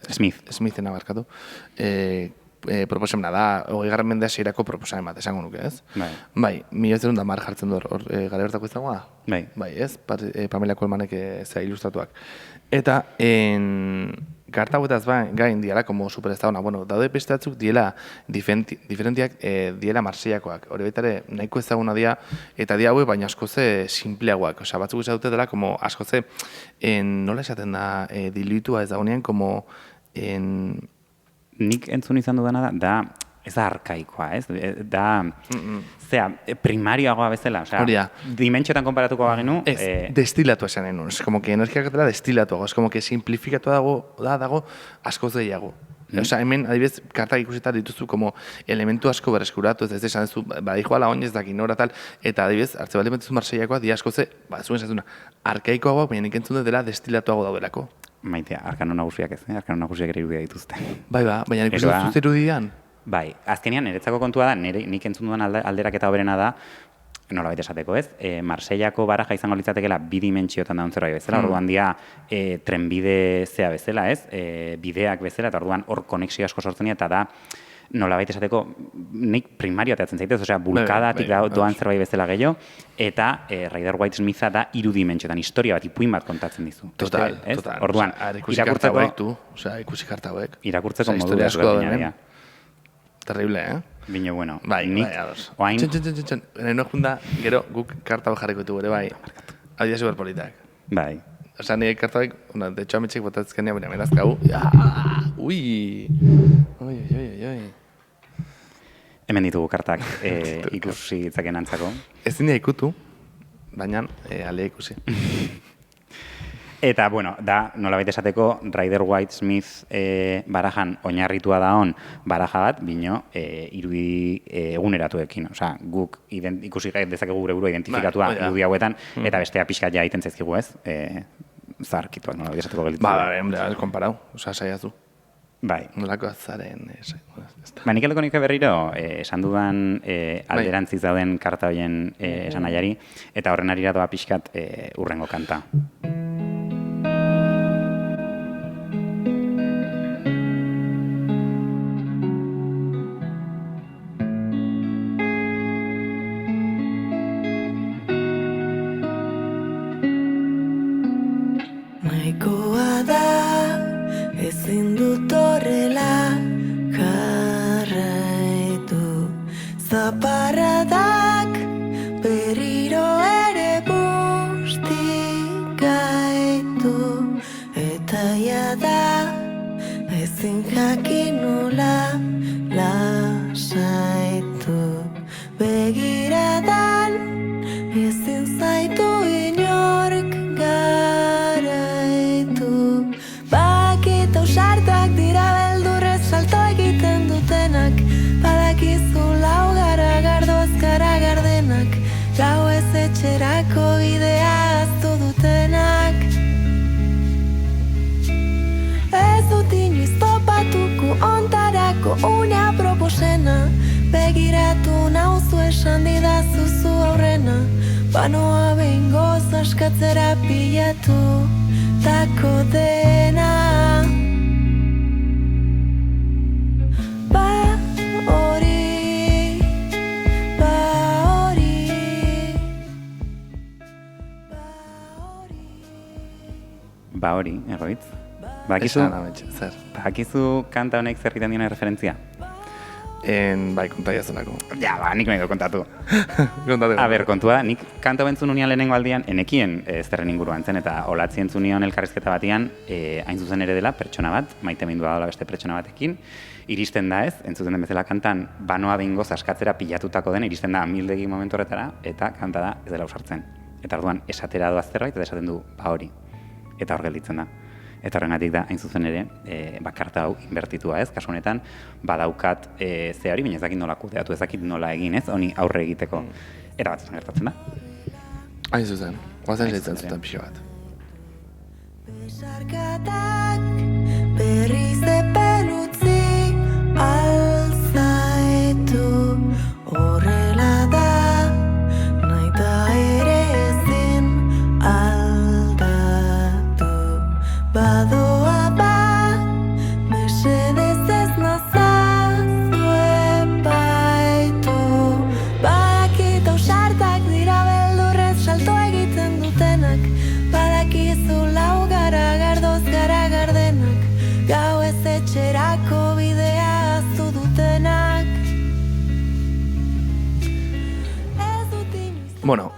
Smithen abarkatu, proposamena da, 20. mendea seirako proposamen bat, esango nuke, ez? Bai, 1910 jartzen du hor, gare bertako izango da? Bai, ez? Pamela Koelmanek ilustratuak. Eta, karta hauetaz gain diela, como superestadona, bueno, daude beste batzuk diela diferentiak diela Marseillakoak. Hori baitare nahiko ezaguna dia, eta dia hauek baina askoze simpleagoak. Osea, batzuk esatute dela, como askoze, nola esaten da, diluitua ez dagoenean, como... Nik entzun izan dudana da, ez da arkaikoa, ez? Da, primarioagoa bezala, osea, dimentsioetan konparatuko bagenu... Destilatua esan nahi es como que energiak dela destilatuago, es como que simplifikatu dago askoz gehiago. Osea, hemen, adibidez, kartak ikusita dituzu como elementu asko berreskuratu, ez esan duzu, badijoa la oinez dakin nora tal, eta adibidez, hartze baldin batuzu Marseillakoa, di askoze, zuen esatuna, arkaikoagoa, baina nik entzun dela destilatuago daudelako. Maitea, arkano nagusiak ez, arkano nagusiak ere irudia dituzte. Baina ikusten dut irudian? Bai, azkenean, niretzako kontua da, nik entzun dudan alderaketa hoberena da, nolabait esateko ez, Marsellako baraja izango litzatekela bi dimentsiotan daun zerbait bezala, orduan dia trenbide zea bezala ez, bideak bezala, eta orduan hor konexio asko sortzen eta da, nolabait esateko, nik primario atatzen zaitez, osea, bulkadatik doan zerbait bezala gehiago, eta Ryder White Smitha da 3 dimentsiotan, historia bat, ipuin bat kontatzen dizu. Total. Orduan, ikusi karta hauek. Irakurtzeko modu desberdina. Terrible, Bino, bueno, bai, ados. Txen, junda, gero guk karta hau jarriko dugu ere, bai. Hau dira superpolitak. Bai. Osa, nire karta hauek, de hecho, ametxek botatzken baina merazkau. Ui. Hemen ditugu kartak ikusi itzaken antzako. Ez dira ikutu, baina alea ikusi. Eta, bueno, da, nolabait esateko, Ryder White Smith barajan oinarritua da hon baraja bat, bino, irudi eguneratuekin. Osea, guk ikusi dezakegu gure burua identifikatua irudi hauetan, eta bestea pixkat ja egiten zaizkigu ez, zarkituak, nolabait esateko gelitzen. Ba, konparau, osea, saiatu. Bai. Nolako azaren... Nik aldeko nik berriro, esan dudan alderantziz dauden karta horien esan nahiari, eta horren arira doa pixkat urrengo kanta. Nahikoa da ezin dut horrela jarraitu, zaparradak berriro ere ezin jakin nola lasaitu begiradan ezin zaitu inork garaitu bakit ausartak dira beldurrez salto egiten dutenak badakizu lau gara gardoz gara gardenak lau ez etxerako bidea aztu dutenak ez dut inoiz topatuko ontarako una proposena begiratu nauzu esan didazuzu aurrena banoa behingoz askatzera pilatu tako dena Ba hori, Egoitz. Bakizu kanta honek zer egiten diona referentzia? Bai, konta jazunako. Ja, nik nahi du kontatu. Kontatu. A ber, kontua da, nik kanta bentzun unian lehenengo aldian, enekien zerren inguruan zen, eta olatzi entzun nion elkarrizketa batian, hain zuzen ere dela, pertsona bat, maite mindua dela beste pertsona batekin, iristen da ez, entzuten den bezala kantan, banoa behingoz askatzera pilatutako den, iristen da amildegi momentu horretara, eta kanta da ez dela usartzen. Eta orduan, esatera doaz zerbait, eta esaten du, ba hori. Eta hor gelditzen da. Eta horregatik da, hain zuzen ere, karta hau inbertitua ez, kasu honetan, badaukat ze hori, baina ez dakit nola kudeatu, ez dakit nola egin ez, honi aurre egiteko. Eta bat gertatzen da. Hain zuzen, guazen zaitzen zuten pixo bat. Besarkatak berriz epen utzi alzaitu horrela da naita ere ezin aldatu badoa bat mesedez ez nazazu epaitu bakit ausartak dira beldurrez salto egiten dutenak badakizu lau gara gardoz gara gardenak gau ez etxerako bidea aztu dutenak ez dut inoiz. Bueno,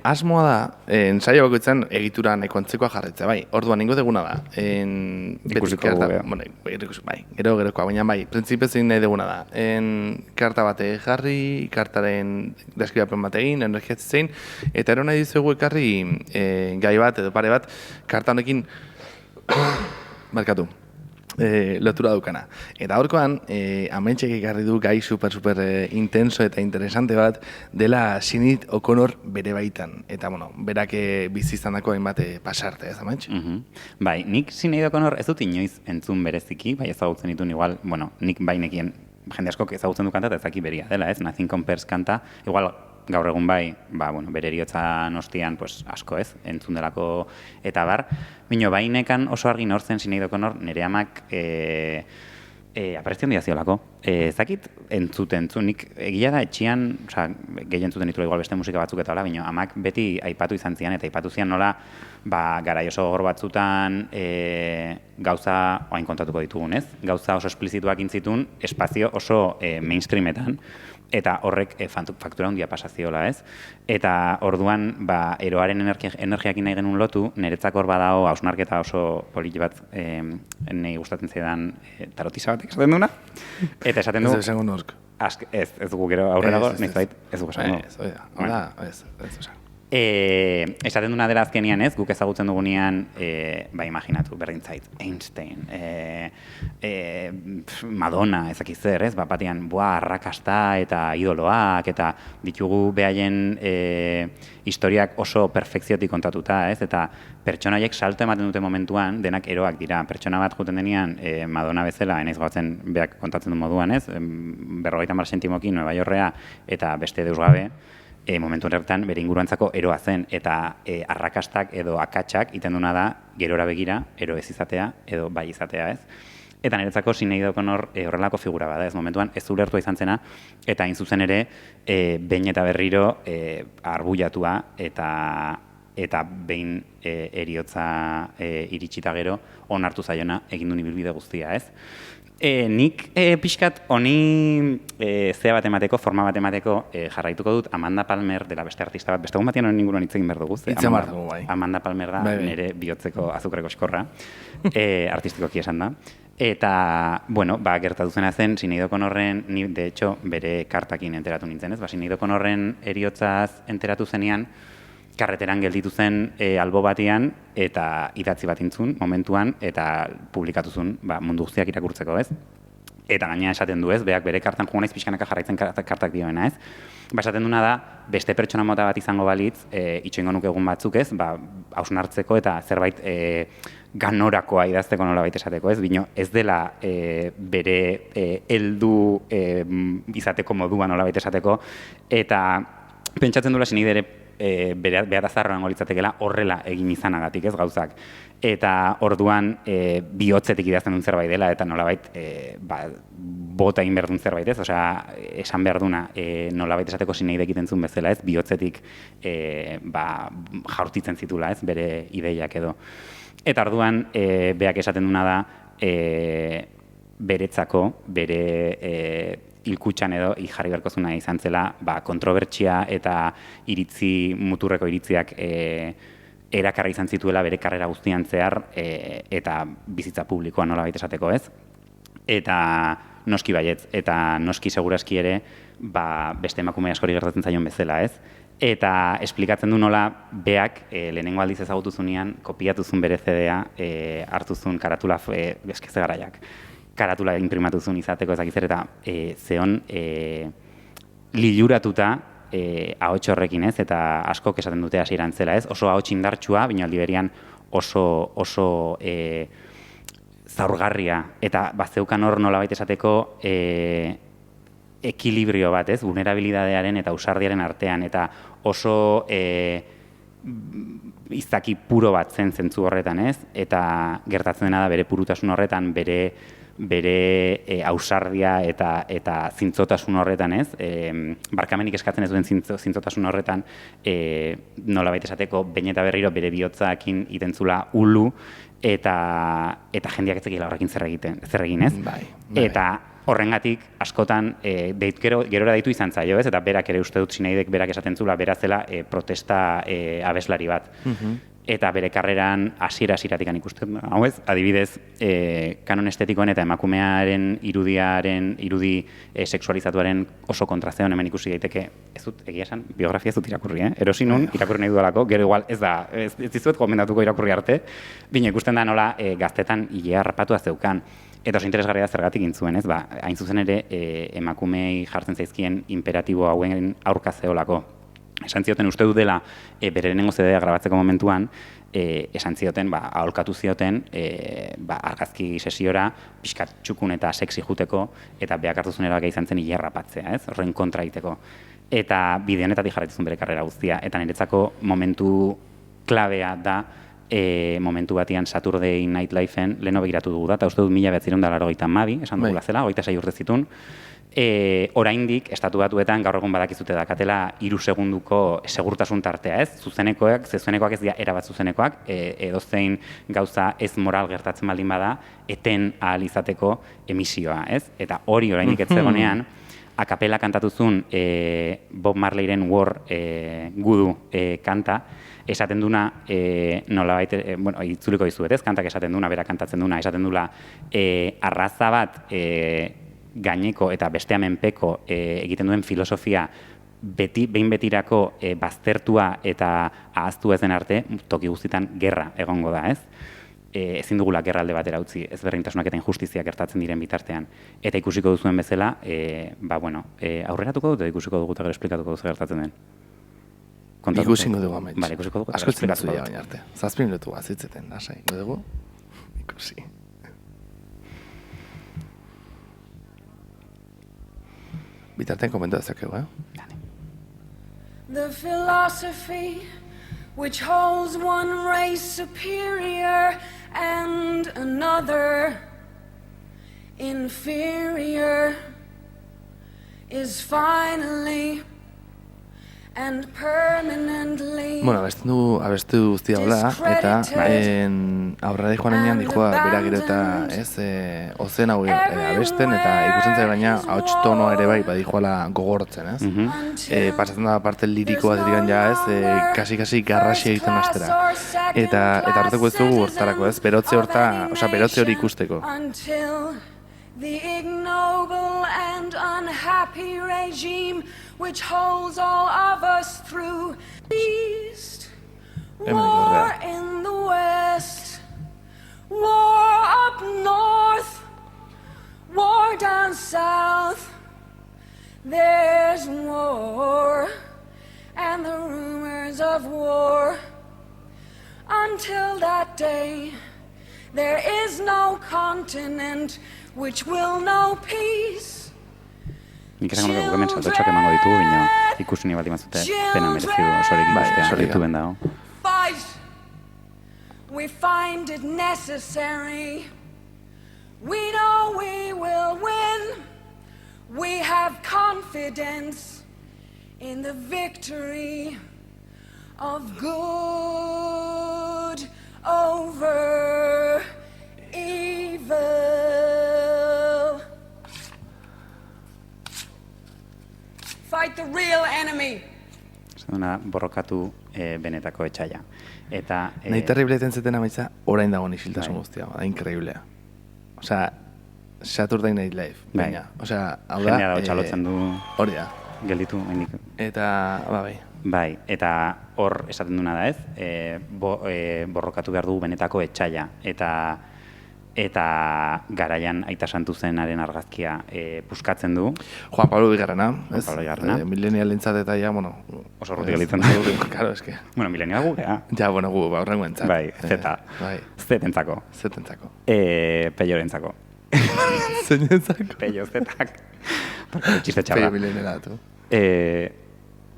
asmoa da, saio bakoitzan egitura nahiko antzekoa jarretzea, bai. Orduan, ningo deguna da. Ikusiko gogea. Bueno, bai, gerokoa, baina bai, printzipioz egin nahi deguna da. Karta bate jarri, kartaren deskribapen bat egin, energiatzein, eta ero nahi dizuegu ekarri gai bat edo pare bat, karta honekin, markatu, lotura dukana. Eta horkoan, amentxek ekarri du gai super intenso eta interesante bat dela Sinead O'Connor bere baitan. Eta, bueno, berak bizi izandako hainbat pasarte, ez amentx? Bai, nik Sinead O'Connor ez dut inoiz entzun bereziki, bai ezagutzen ditun igual, bueno, nik bai nekien jende askok ezagutzen du kanta eta ezaki beria dela, ez? Nothing Compares kanta, igual gaur egun bai, bueno, bere heriotzan ostian, pues, asko ez, entzun delako eta bar. Bino, bai nekan oso argi nor zen Sinead O'Connor, nire amak apareztion diaziolako. Ezakit entzunik, egia da etxian, oza, gehi entzuten ditu igual beste musika batzuk eta hola, bino, amak beti aipatu izan zian, eta aipatu zian nola, garai oso gogor batzutan gauza, oain kontatuko ditugun, ez? Gauza oso esplizituak intzitun, espazio oso mainstreametan, eta horrek faktura handia pasaziola, ez? Eta orduan, eroaren energiakin nahi genuen lotu, niretzak hor badao hausnarketa oso politi bat nahi gustatzen zaidan tarotisa batek esaten duna. Eta esaten du... Ez esango nork. Ez dugu gero aurrerago, ez dugu esango. Ez, Esaten duna dela azkenian ez, guk ezagutzen dugunean, imaginatu, berdin zait, Einstein, Madonna, ezak zer, ez, batean, arrakasta eta idoloak, eta ditugu behaien historiak oso perfekziotik kontatuta, ez, eta pertsonaiek salto ematen dute momentuan, denak eroak dira. Pertsona bat juten denean, Madonna bezala, enaiz goatzen beak kontatzen du moduan, ez, 50 sentimokin Nueva Yorkea eta beste deus gabe, momentu horretan bere inguruantzako eroa zen, eta arrakastak edo akatsak iten duna da gerora begira, ero ez izatea edo bai izatea, ez. Eta niretzako Sinead O'Connor horrelako figura bada, ez momentuan ez ulertua izan zena, eta hain zuzen ere behin eta berriro arbuiatua eta behin eriotza iritsita gero onartu zaiona egin duen ibilbide guztia, ez. Nik pixkat honi zea bat emateko, forma bat emateko jarraituko dut Amanda Palmer dela beste artista bat, beste egun batian honen inguruan hitz egin behar dugu. Bai. Amanda Palmer da nire bihotzeko azukreko eskorra, artistikoki esan da. Eta, bueno, gertatu zena zen, Sinead O'Connorren, ni, de hecho, bere kartakin enteratu nintzen, ez? Sinead O'Connorren eriotzaz enteratu zenean, karreteran gelditu zen albo batean, eta idatzi bat intzun, momentuan, eta publikatu zuen, mundu guztiak irakurtzeko, ez? Eta gaina esaten du, ez? Beak bere kartan jugu naiz pixkanaka jarraitzen kartak dioena, ez? Esaten duna da, beste pertsona mota bat izango balitz, itxoingo nuke egun batzuk, ez? Hausnartzeko eta zerbait ganorakoa idazteko nolabait esateko, ez? Bino, ez dela bere heldu izateko modua nolabait esateko, eta pentsatzen dula Sinead ere behar azarroan golitzatekela horrela egin izanagatik, ez gauzak. Eta orduan bihotzetik idazten duen zerbait dela, eta nolabait bota egin behar duen zerbait, ez? Osea, esan behar duna nolabait esateko Sinead egiten zuen bezala, ez? Bihotzetik jaurtitzen zitula, ez? Bere ideiak edo. Eta orduan, beak esaten duna da, beretzako, bere hilkutxan edo jarri beharko zuna izan zela, kontrobertsia eta muturreko iritziak erakarri izan zituela bere karrera guztian zehar eta bizitza publikoa nolabait esateko, ez? Eta noski baietz, eta noski segurazki ere beste emakume askori gertatzen zaion bezala, ez? Eta esplikatzen du nola beak lehenengo aldiz ezagutu zunean, kopiatu zuen bere CD-a, hartu zuen karatula eskeze garaiak. Karatula imprimatu zuen izateko ezakizer, eta zeon liluratuta ahots horrekin, ez? Eta askok esaten dute hasieran zela, ez? Oso ahots indartsua, baina aldi berean oso zaurgarria. Eta bazeukan hor nolabait esateko ekilibrio bat, ez? Vulnerabilidadearen eta ausardiaren artean, eta oso izaki puro bat zen zentzu horretan, ez? Eta gertatzen dena da bere purutasun horretan, bere ausardia eta zintzotasun horretan, ez? Barkamenik eskatzen ez duen zintzotasun horretan, nolabait esateko, behin eta berriro bere bihotzakin itentzula ulu, eta jendeak ez zekiela horrekin zer egin, ez? Eta horrengatik askotan gerora deitu izan zaio, ez? Eta berak ere uste dut Sineadek berak esaten zula, bera zela protesta abeslari bat. Eta bere karreran hasiera-hasieratik ikusten, hau ez, adibidez, kanon estetikoen eta emakumearen irudi sexualizatuaren oso kontrazeon hemen ikusi daiteke, ez dut, egia esan, biografia ez dut irakurri, erosi nun, irakurri nahi dudalako, gero igual ez dizuet gomendatuko irakurri arte, bine ikusten da nola gaztetan hilea harrapatua zeukan. Eta oso interesgarria da zergatik intzuen, ez? Hain zuzen ere, emakumei jartzen zaizkien imperatibo hauen aurka zeolako. Esan zioten uste du dela bere lehenengo CD-a grabatzeko momentuan, esan zioten, aholkatu zioten, argazki sesiora, pixkat txukun eta sexy juteko, eta beak hartu zuen erabakia izan zen hilerrapatzea, ez? Horren kontra egiteko. Eta bide honetatik jarraitu zuen bere karrera guztia. Eta niretzako momentu klabea da, momentu batian Saturday Night Live-en leheno begiratu dugu da, eta uste dut 1982, esan dugula zela, 26 urte zitun. Oraindik, estatu batuetan gaur egun badakizute dakatela 3 segunduko segurtasun tartea, ez? Zuzenekoak ez dira erabat zuzenekoak, edozein gauza ez moral gertatzen baldin bada, eten ahal izateko emisioa, ez? Eta hori oraindik ez zegonean, akapela kantatuzun Bob Marleyren War gudu kanta, esaten duna, nolabait, itzuliko dizuet, ez? Kantak esaten duna, bera kantatzen duna, esaten dula, arraza bat gaineko eta bestea menpeko egiten duen filosofia behin betirako baztertua eta ahaztu ez den arte, toki guztietan gerra egongo da, ez? Ezin dugula gerra alde batera utzi, ezberdintasunak eta injustiziak gertatzen diren bitartean. Eta ikusiko duzuen bezala, aurreratuko dut, ikusiko dugu eta gero esplikatuko duzu gertatzen den. Ikusingo dugu amets. Bale, ikusiko dugu. Asko esplikatu dira baina arte. 7 minutu azitzeten, lasai. Dugu? Ikusi. Bitartean komentu dezakegu, The philosophy which holds one race superior and another inferior is finally and permanently. Bueno, abestu guztia da, eta aurrera joan enean dijoa bera gero eta ozen hau abesten, eta ikusten zai baina ahots tonoa ere bai badijoala gogortzen, ez? Pasatzen da parte lirikoa dirigan ja, ez? Kasi garrasia egiten astera. Eta horretako ez dugu hortarako, ez? Berotze hori ikusteko. Until the ignoble and unhappy regime which holds all of us through east, war in the west, war up north, war down south. There's war and the rumors of war. Until that day, there is no continent which will know peace. Nik esango dugu hemen saltotxoak emango ditugu, bino ikusi bati mazute pena merezidu osorik ikustea, YouTubeen dago. Fight! We find it necessary. We know we will win. We have confidence in the victory of good over evil. Fight the real enemy. Zena borrokatu benetako etxaia. Eta nahi terrible eten amaitza, orain dago isiltasun guztia, da inkreiblea. Osea, Saturday Night Live, baina. Osea, hau da... Jendea da txalotzen du... Hori da. Gelditu, hendik. Eta, bai. Bai, eta hor esaten duna da ez, borrokatu behar du benetako etxaia. Eta garaian Aita Santuzenaren argazkia puskatzen du. Juan Pablo Bigarrena, ez? Juan Pablo Bigarrena. Milenialentzat eta ja, bueno... Oso urrutik gelitzen du. Claro, eske. Bueno, milenial gu, ja. Ja, bueno, gu, horrengo entzat. Bai, zeta. Bai. Zetentzako. Zetentzako. Peiorentzako. Zeinentzako. Peio, zetak. Txiste txarra. Peio mileniala, tu.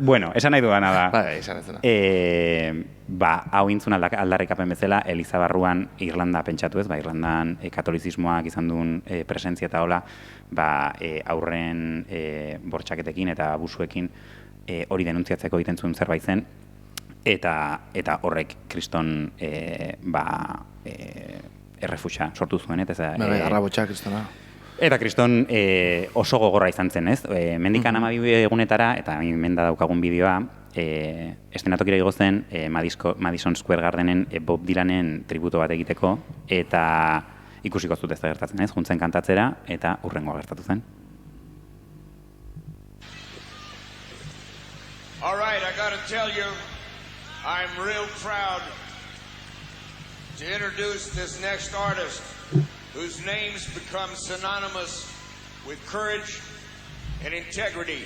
Bueno, esan nahi duana da. Bai, esan ez dena. Hau intzun aldarrikapen bezala, Eliza barruan Irlanda pentsatu ez, Irlandan katolizismoak izan duen presentzia eta hola, aurren bortxaketekin eta abusuekin hori denuntziatzeko egiten zuen zerbait zen, eta horrek kriston errefuxa sortu zuen, eta garrabotxa kristona. Eta kriston oso gogorra izan zen, ez? Mendikan 12 egunetara, eta menda daukagun bideoa, estenatokira igo zen Madison Square Gardenen Bob Dylanen tributo bat egiteko, eta ikusiko zut ez da gertatzen, ez? Juntzen kantatzera, eta hurrengoa gertatu zen. All right, I gotta tell you, I'm real proud to introduce this next artist, whose names become synonymous with courage and integrity.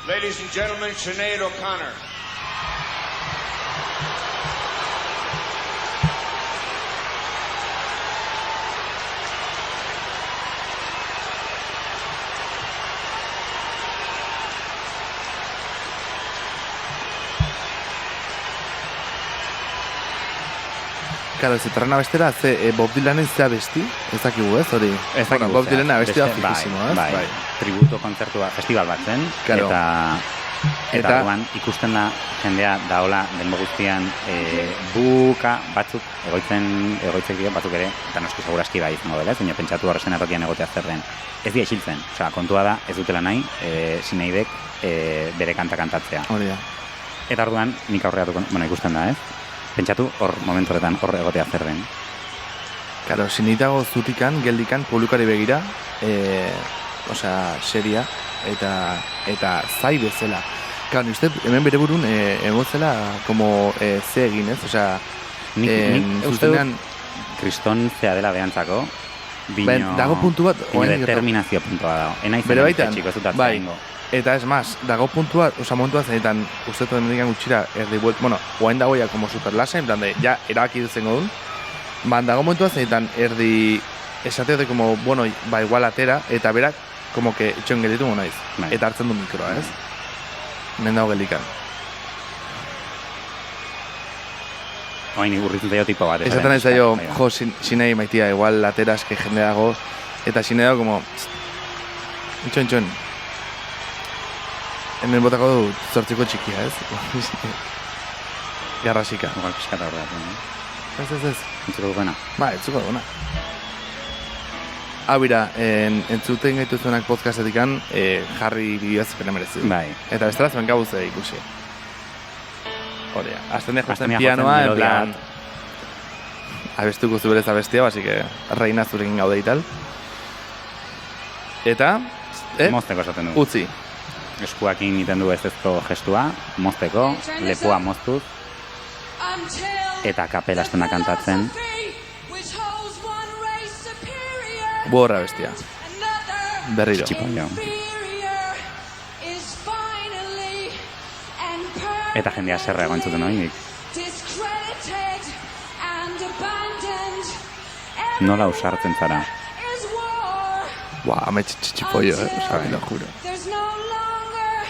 Ladies and gentlemen, Sinead O'Connor. Claro, zetarren abestera, Bob Dylanen zea besti, ez dakigu ez, hori? Ez dakigu Bob Dylanen abestia fijísimo, ez? Bai, tributo kontzertua, festival bat zen, eta duan ikusten da jendea daola denbo guztian buka batzuk egoitzek dio batzuk ere, eta noski segurazki bai izango dela, baina pentsatu horrezen atokian egotea zer den. Ez dira isiltzen, kontua da, ez dutela nahi, Sineidek bere kanta kantatzea. Hori da. Eta orduan, nik aurreatuko, ikusten da, ez? Pentsatu hor momentu horretan hor egotea zer den. Karo, Sineitago zutikan, geldikan, publikari begira, seria, eta zai bezala. Karo, uste, hemen bere burun, emozela, como ze egin, ez? Nik uste dut, kriston zea dela behantzako, bino... Dago puntu bat... determinazio puntua dago. Bere baitan, txiko, ez dut bai. ingo. Eta ez maz, dago puntua, momentua zenetan, ustetu dendikan gutxira, erdi buelt, oain dagoia como superlasa, en plan de, ja, erabaki duzen godun, dago momentua zenetan, erdi, esateote como, igual atera, eta berak, como que, itxoen gelditu naiz, eta hartzen du mikroa, ez? Men dago geldikan. Oain, urritzen zaio tipo bat. Esaten ez zaio, Sinei maitia, igual atera eske jende dago, eta Sinei dago, como, itxoen, hemen botako du zortziko txikia, ez? Garrasika. Igual pixkat aurreatzen, Ez. Entzuko duguna. Ba, entzuko duguna. Hau bira, entzuten gaituzuenak podcastetikan, jarri bideoaz pena merezi du. Bai. Eta bestela zuen gabuz ikusi. Horea, azten jotzen Azten pianoa, en melodia plan... Abestuko zu berez abestia, así que reina zurekin gaude ital. Eta, Mozteko esaten du. utzi. Eskuakin egiten du ezezko gestua, mozteko, lepoa moztuz, eta kapelastuna kantatzen. Borra bestia. Berriro. Txipollo. Eta jendea zerra egon entzuten horiek. Nola usartzen zara. Buah, ame txipollo, osa, me lo juro. There's no longer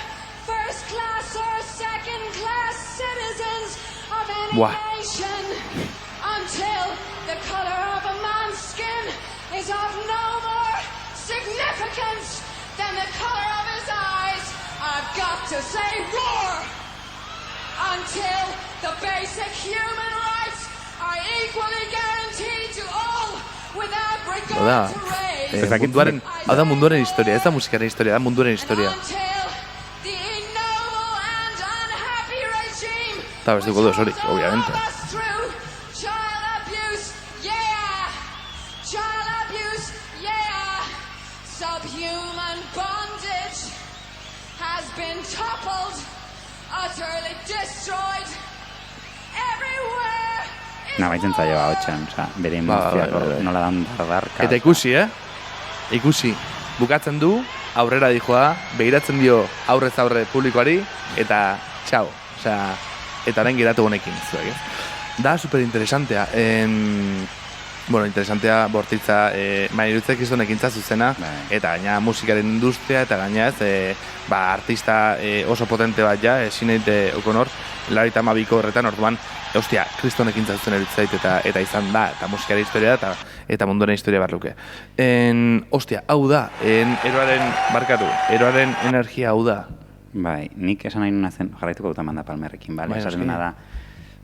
first class or second class citizens of any Buah. nation until the color of a man's skin is of no more significance than the color of his eyes. I've got to say roar until the basic human rights are equally guaranteed to all without regard to race. Munduaren, hau da munduaren historia, ez da musikaren historia, da munduaren historia. Eta bestuko du esorik, obviamente. Subhuman bondage has been toppled, utterly destroyed, everywhere. Nabaitzen zaio hotxan, bere emozioak nola dan dardarka. Eta ikusi, Ikusi, bukatzen du, aurrera dijoa, behiratzen dio aurrez aurre publikoari, eta txau. Osea, eta orain geratu honekin, zuek, ez? Da superinteresantea. Bueno, interesantea bortitza, irutzek izan ekintza zuzena, eta gaina musikaren industria, eta gaina ez, artista oso potente bat ja, Sinead O'Connor, 82ko horretan, orduan, ostia, kriston ekintza zuzen eritzait, eta izan da, eta musikaren historia da, eta munduaren historia barruke. Ostia, hau da, eroaren energia hau da. Bai, nik esan nahi nuna zen, jarraituko dut Amanda Palmerrekin, bale? Esaten dena da,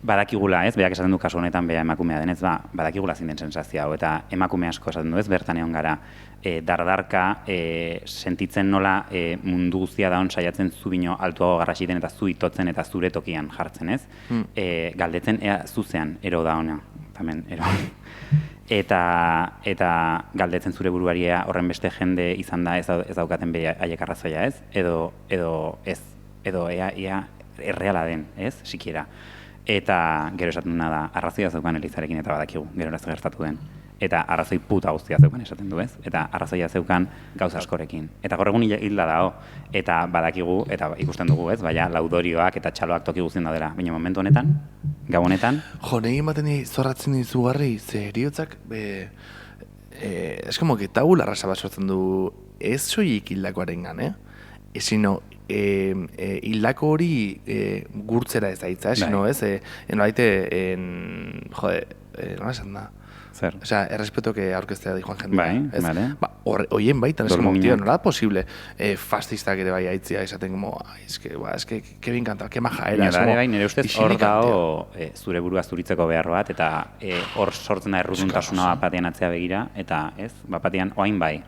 badakigula, ez, berak esaten du kasu honetan bea emakumea denez, badakigula zein den sensazio hau, eta emakume asko esaten du, ez, bertan egon gara, dardarka, sentitzen nola mundu guztia daun saiatzen zu bino altuago garrasiten eta zu itotzen eta zure tokian jartzen, ez? Galdetzen, ea zuzean, ero da ona, tamen, ero. Eta galdetzen zure buruaria horren beste jende izan da ez daukaten beha haiek arrazoia, ez? Edo ez, edo ea erreala den, ez? Sikiera. Eta gero esaten duna da, arrazoia zeukan Elizarekin eta badakigu, gero eraz gertatu den. Eta arrazoi puta guztia zeukan esaten du, ez? Eta arrazoia zeukan gauza askorekin. Eta gaur egun hilda dago, eta badakigu, eta ikusten dugu, ez? Baina laudorioak eta txaloak toki guztien daudela. Baina momentu honetan, gau honetan... Jo, nahi ematen zorratzen izugarri, ze heriotzak, es como que tabula rasa bat sortzen du, ez soilik hildakoaren gan, Ezino, hildako hori gurtzera ez daitza, esino, ez? Nola esan da? Zer? Osea, errespeto que aurkeztea di Juan Jendea. Bai, bale. Oien baitan, es como, tío, nola da posible fascistak ere bai aitzia esaten como, es que bien cantado, que maja era. Nire ustez hor dago zure burua zuritzeko behar bat, eta hor sortzen da errutuntasuna batean atzea begira, eta ez, batean oain bai.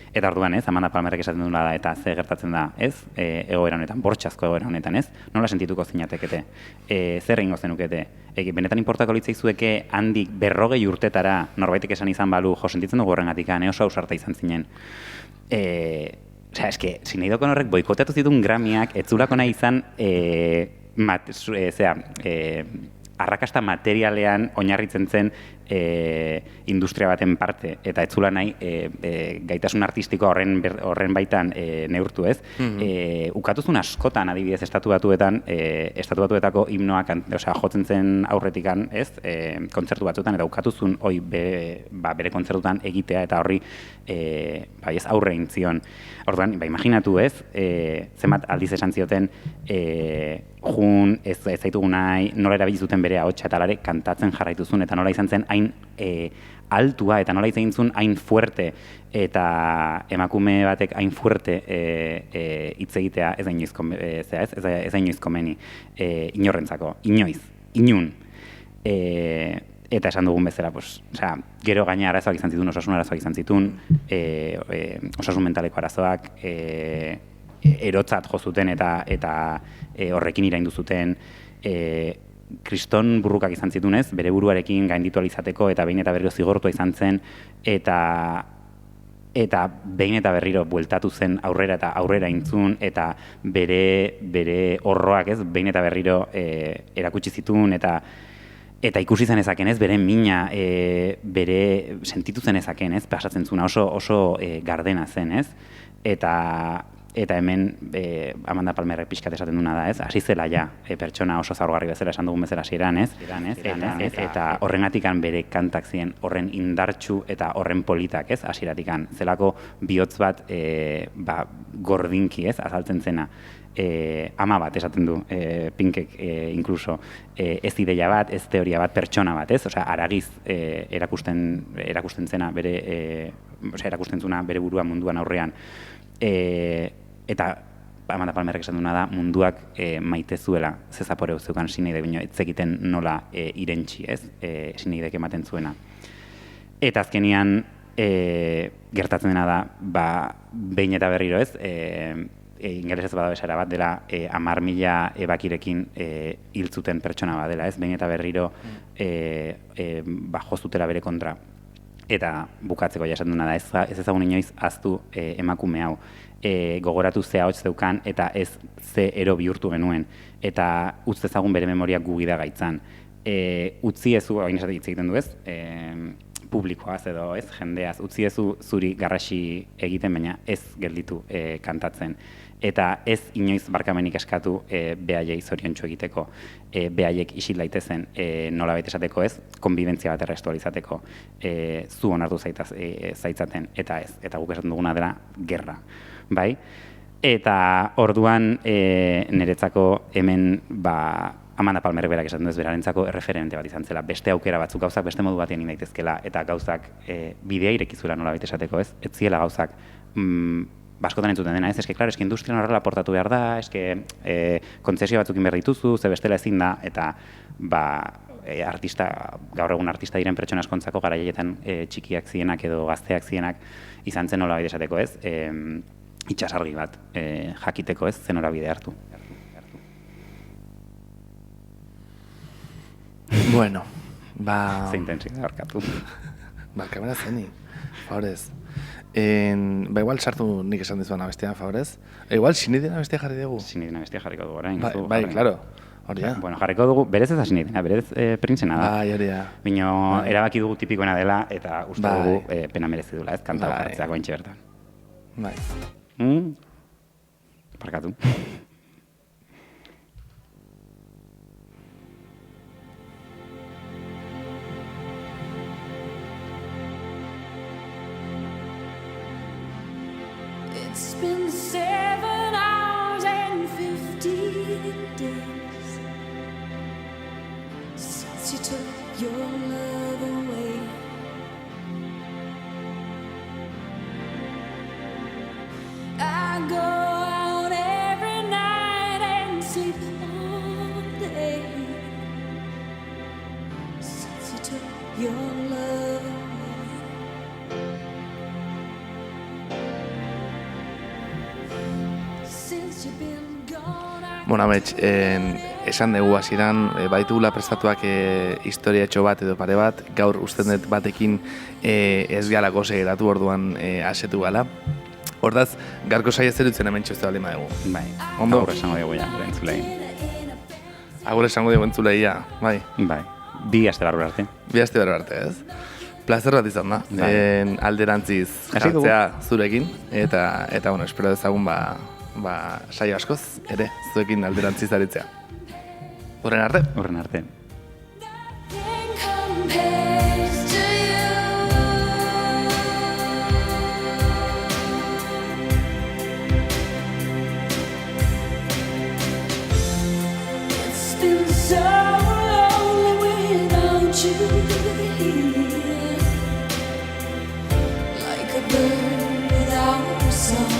Eta orduan, ez, Amanda Palmerrek esaten duna da, eta ze gertatzen da, ez, egoera honetan, bortxazko egoera honetan, ez, nola sentituko zinatekete, zer egingo zenukete, benetan inportako litzaizueke handik 40 urtetara, norbaitek esan izan balu, jo, sentitzen dugu horrengatik, oso ausarta izan zinen. Osea, eske, Sinead O'Connorrek boikoteatu zituen Grammyak, etzulako nahi izan, arrakasta materialean oinarritzen zen industria baten parte, eta etzula nahi gaitasun artistiko horren baitan neurtu, ez? Ukatuzun askotan, adibidez, estatu batuetako himnoak, osea, jotzen zen aurretikan, ez? Kontzertu batzuetan, eta ukatuzun bere kontzertutan egitea, eta horri ez aurre egin zion. Orduan, imaginatu, ez? Zenbat aldiz esan zioten jun, ez zaitugu nahi, nola erabili zuten bere ahotsa eta lare kantatzen jarraitu zuen, eta nola izan zen hain altua, eta nola izan zuen hain fuerte, eta emakume batek hain fuerte hitz egitea ez da inoiz komeni inorrentzako, inun. Eta esan dugun bezala, gero gaina arazoak izan zituen, osasun arazoak izan zituen, osasun mentaleko arazoak, erotzat jo zuten eta horrekin iraindu zuten, kriston burrukak izan zituen ez, bere buruarekin gainditu izateko eta behin eta berriro zigortua izan zen, eta behin eta berriro bueltatu zen aurrera eta aurrera intzun, eta bere horroak ez, behin eta berriro erakutsi zituen, eta ikusi zen ezaken ez, bere mina, bere sentitu zen ezaken ez, pasatzen zuen oso gardena zen ez, eta hemen Amanda Palmerrek pixkat esaten duna da ez, hasi zela ja, pertsona oso zaurgarri bezala esan dugun bezala hasieran ez, eta horrengatikan bere kantak ziren horren indartsu eta horren politak ez, hasieratikan, zelako bihotz bat gordinki ez, azaltzen zena. Ama bat esaten du Pinkek inkluso, ez ideia bat, ez teoria bat, pertsona bat, ez? Osea, haragiz erakusten zena erakusten zuna bere burua munduan aurrean. Eta Amanda Palmerrek esan duna da munduak maite zuela, ze zapore zeukan Sineide, baina ez zekiten nola irentsi, ez? Sineidek ematen zuena. Eta azkenian gertatzen dena da, behin eta berriro, ez? Ingelesez bada besara bat dela 10.000 ebakirekin hil zuten pertsona bat dela, ez? Behin eta berriro jo zutela bere kontra. Eta bukatzeko ja esan duna da, ez ezagun inoiz ahaztu emakume hau. Gogoratu ze ahots zeukan eta ez ze ero bihurtu genuen. Eta utz dezagun bere memoria gugida gaitzan. Utzi ezu, hain esate hitz egiten du ez, publikoaz edo ez, jendeaz, utzi ezu zuri garrasi egiten, baina ez gelditu kantatzen. Eta ez inoiz barkamenik eskatu behaiei zoriontsu egiteko, behaiek isil daitezen nolabait esateko ez, konbibentzia bat errestualizateko, zu onartu zaitzaten, eta ez, eta guk esaten duguna dela gerra, bai? Eta orduan niretzako hemen Amanda Palmerrek berak esaten duz berarentzako erreferente bat izan zela, beste aukera batzuk gauzak beste modu batean daitezkela, eta gauzak bidea irekizuela nolabait esateko ez, ez ziela gauzak baskotan entzuten dena, ez? Claro, industrian horrela aportatu behar da, kontzesio batzukin behar dituzu, ze bestela ezin da, eta gaur egun artista diren pertsona askontzako garaietan txikiak zienak edo gazteak zienak izan zen nolabait esateko, ez? Itsasargi bat jakiteko, ez? Zen norabide hartu. Bueno, Ze intensidad harkatu. Kamera zeni, favorez. Igual sartu nik esan dizuan abestia, favorez. Igual Sineiden abestia jarri dugu. Sineiden abestia jarriko dugu, orain. Bai, claro. Hori da. Bueno, jarriko dugu, berez ez da Sineidena, berez printzena da. Bai, hori da. Bino, erabaki dugu tipikoena dela, eta uste dugu pena merezi dula, ez? Kanta hartzeako entxe bertan. Bai. Parkatu. It's been 7 hours and 15 days since you took your love away. I go out every night and sleep all day since you took your love away. Bueno, amets, esan dugu hasieran baitugula prestatuak historiatxo bat edo pare bat, gaur usten dut batekin ez galako segeratu orduan asetu gala. Hordaz, garko saia zerutzen hemen txoste baldin badegu. Bai, ondo? Agur esango dugu ja, entzulei. Agur esango dugu entzulei, ja, bai. Bai, bi aste barru arte. Bi aste barru arte, ez? Plazer bat izan da, alderantziz jartzea zurekin, eta bueno, espero dezagun saio askoz, ere, zuekin alderantziz aritzea. Horren arte? Horren arte. bird without a song.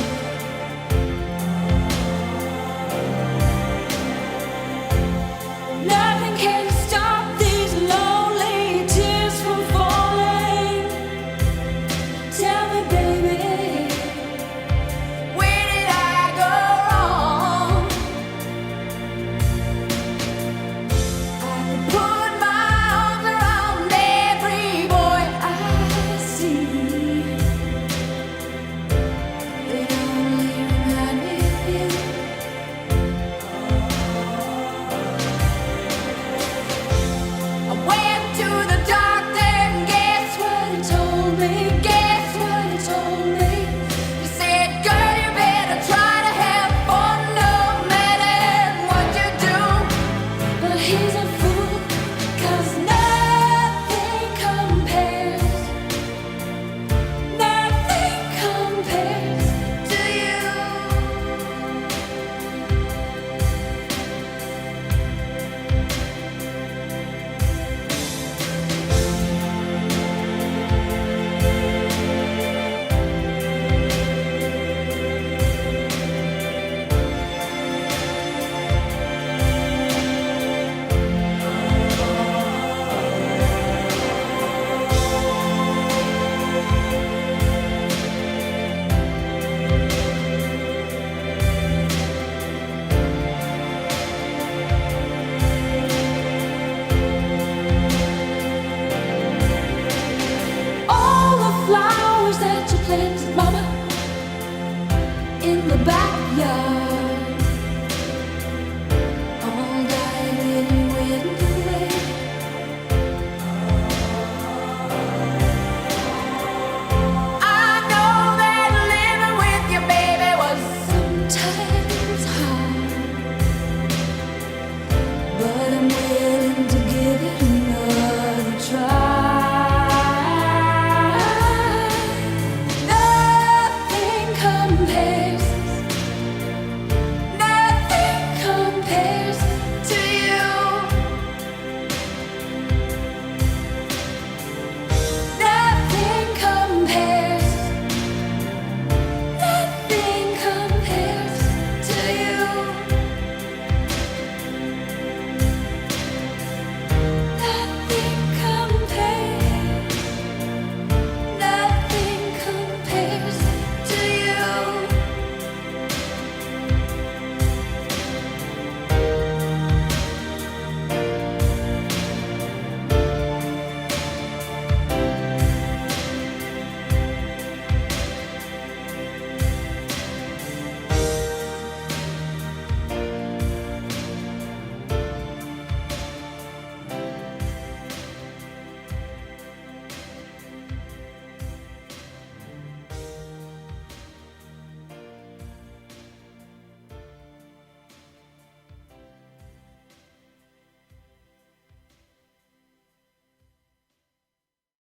Nothing can stop these lonely tears from falling. Tell me, baby, where did I go wrong? I could put my arms around every boy I see. They only remind me of you. I went to the doctor and guess what he told me? Guess what he told me? He said, girl, you better try to have fun no matter what you do. But he's a fool, 'cause nothing compares to you. All the flowers that you planted, Mama, in the backyard.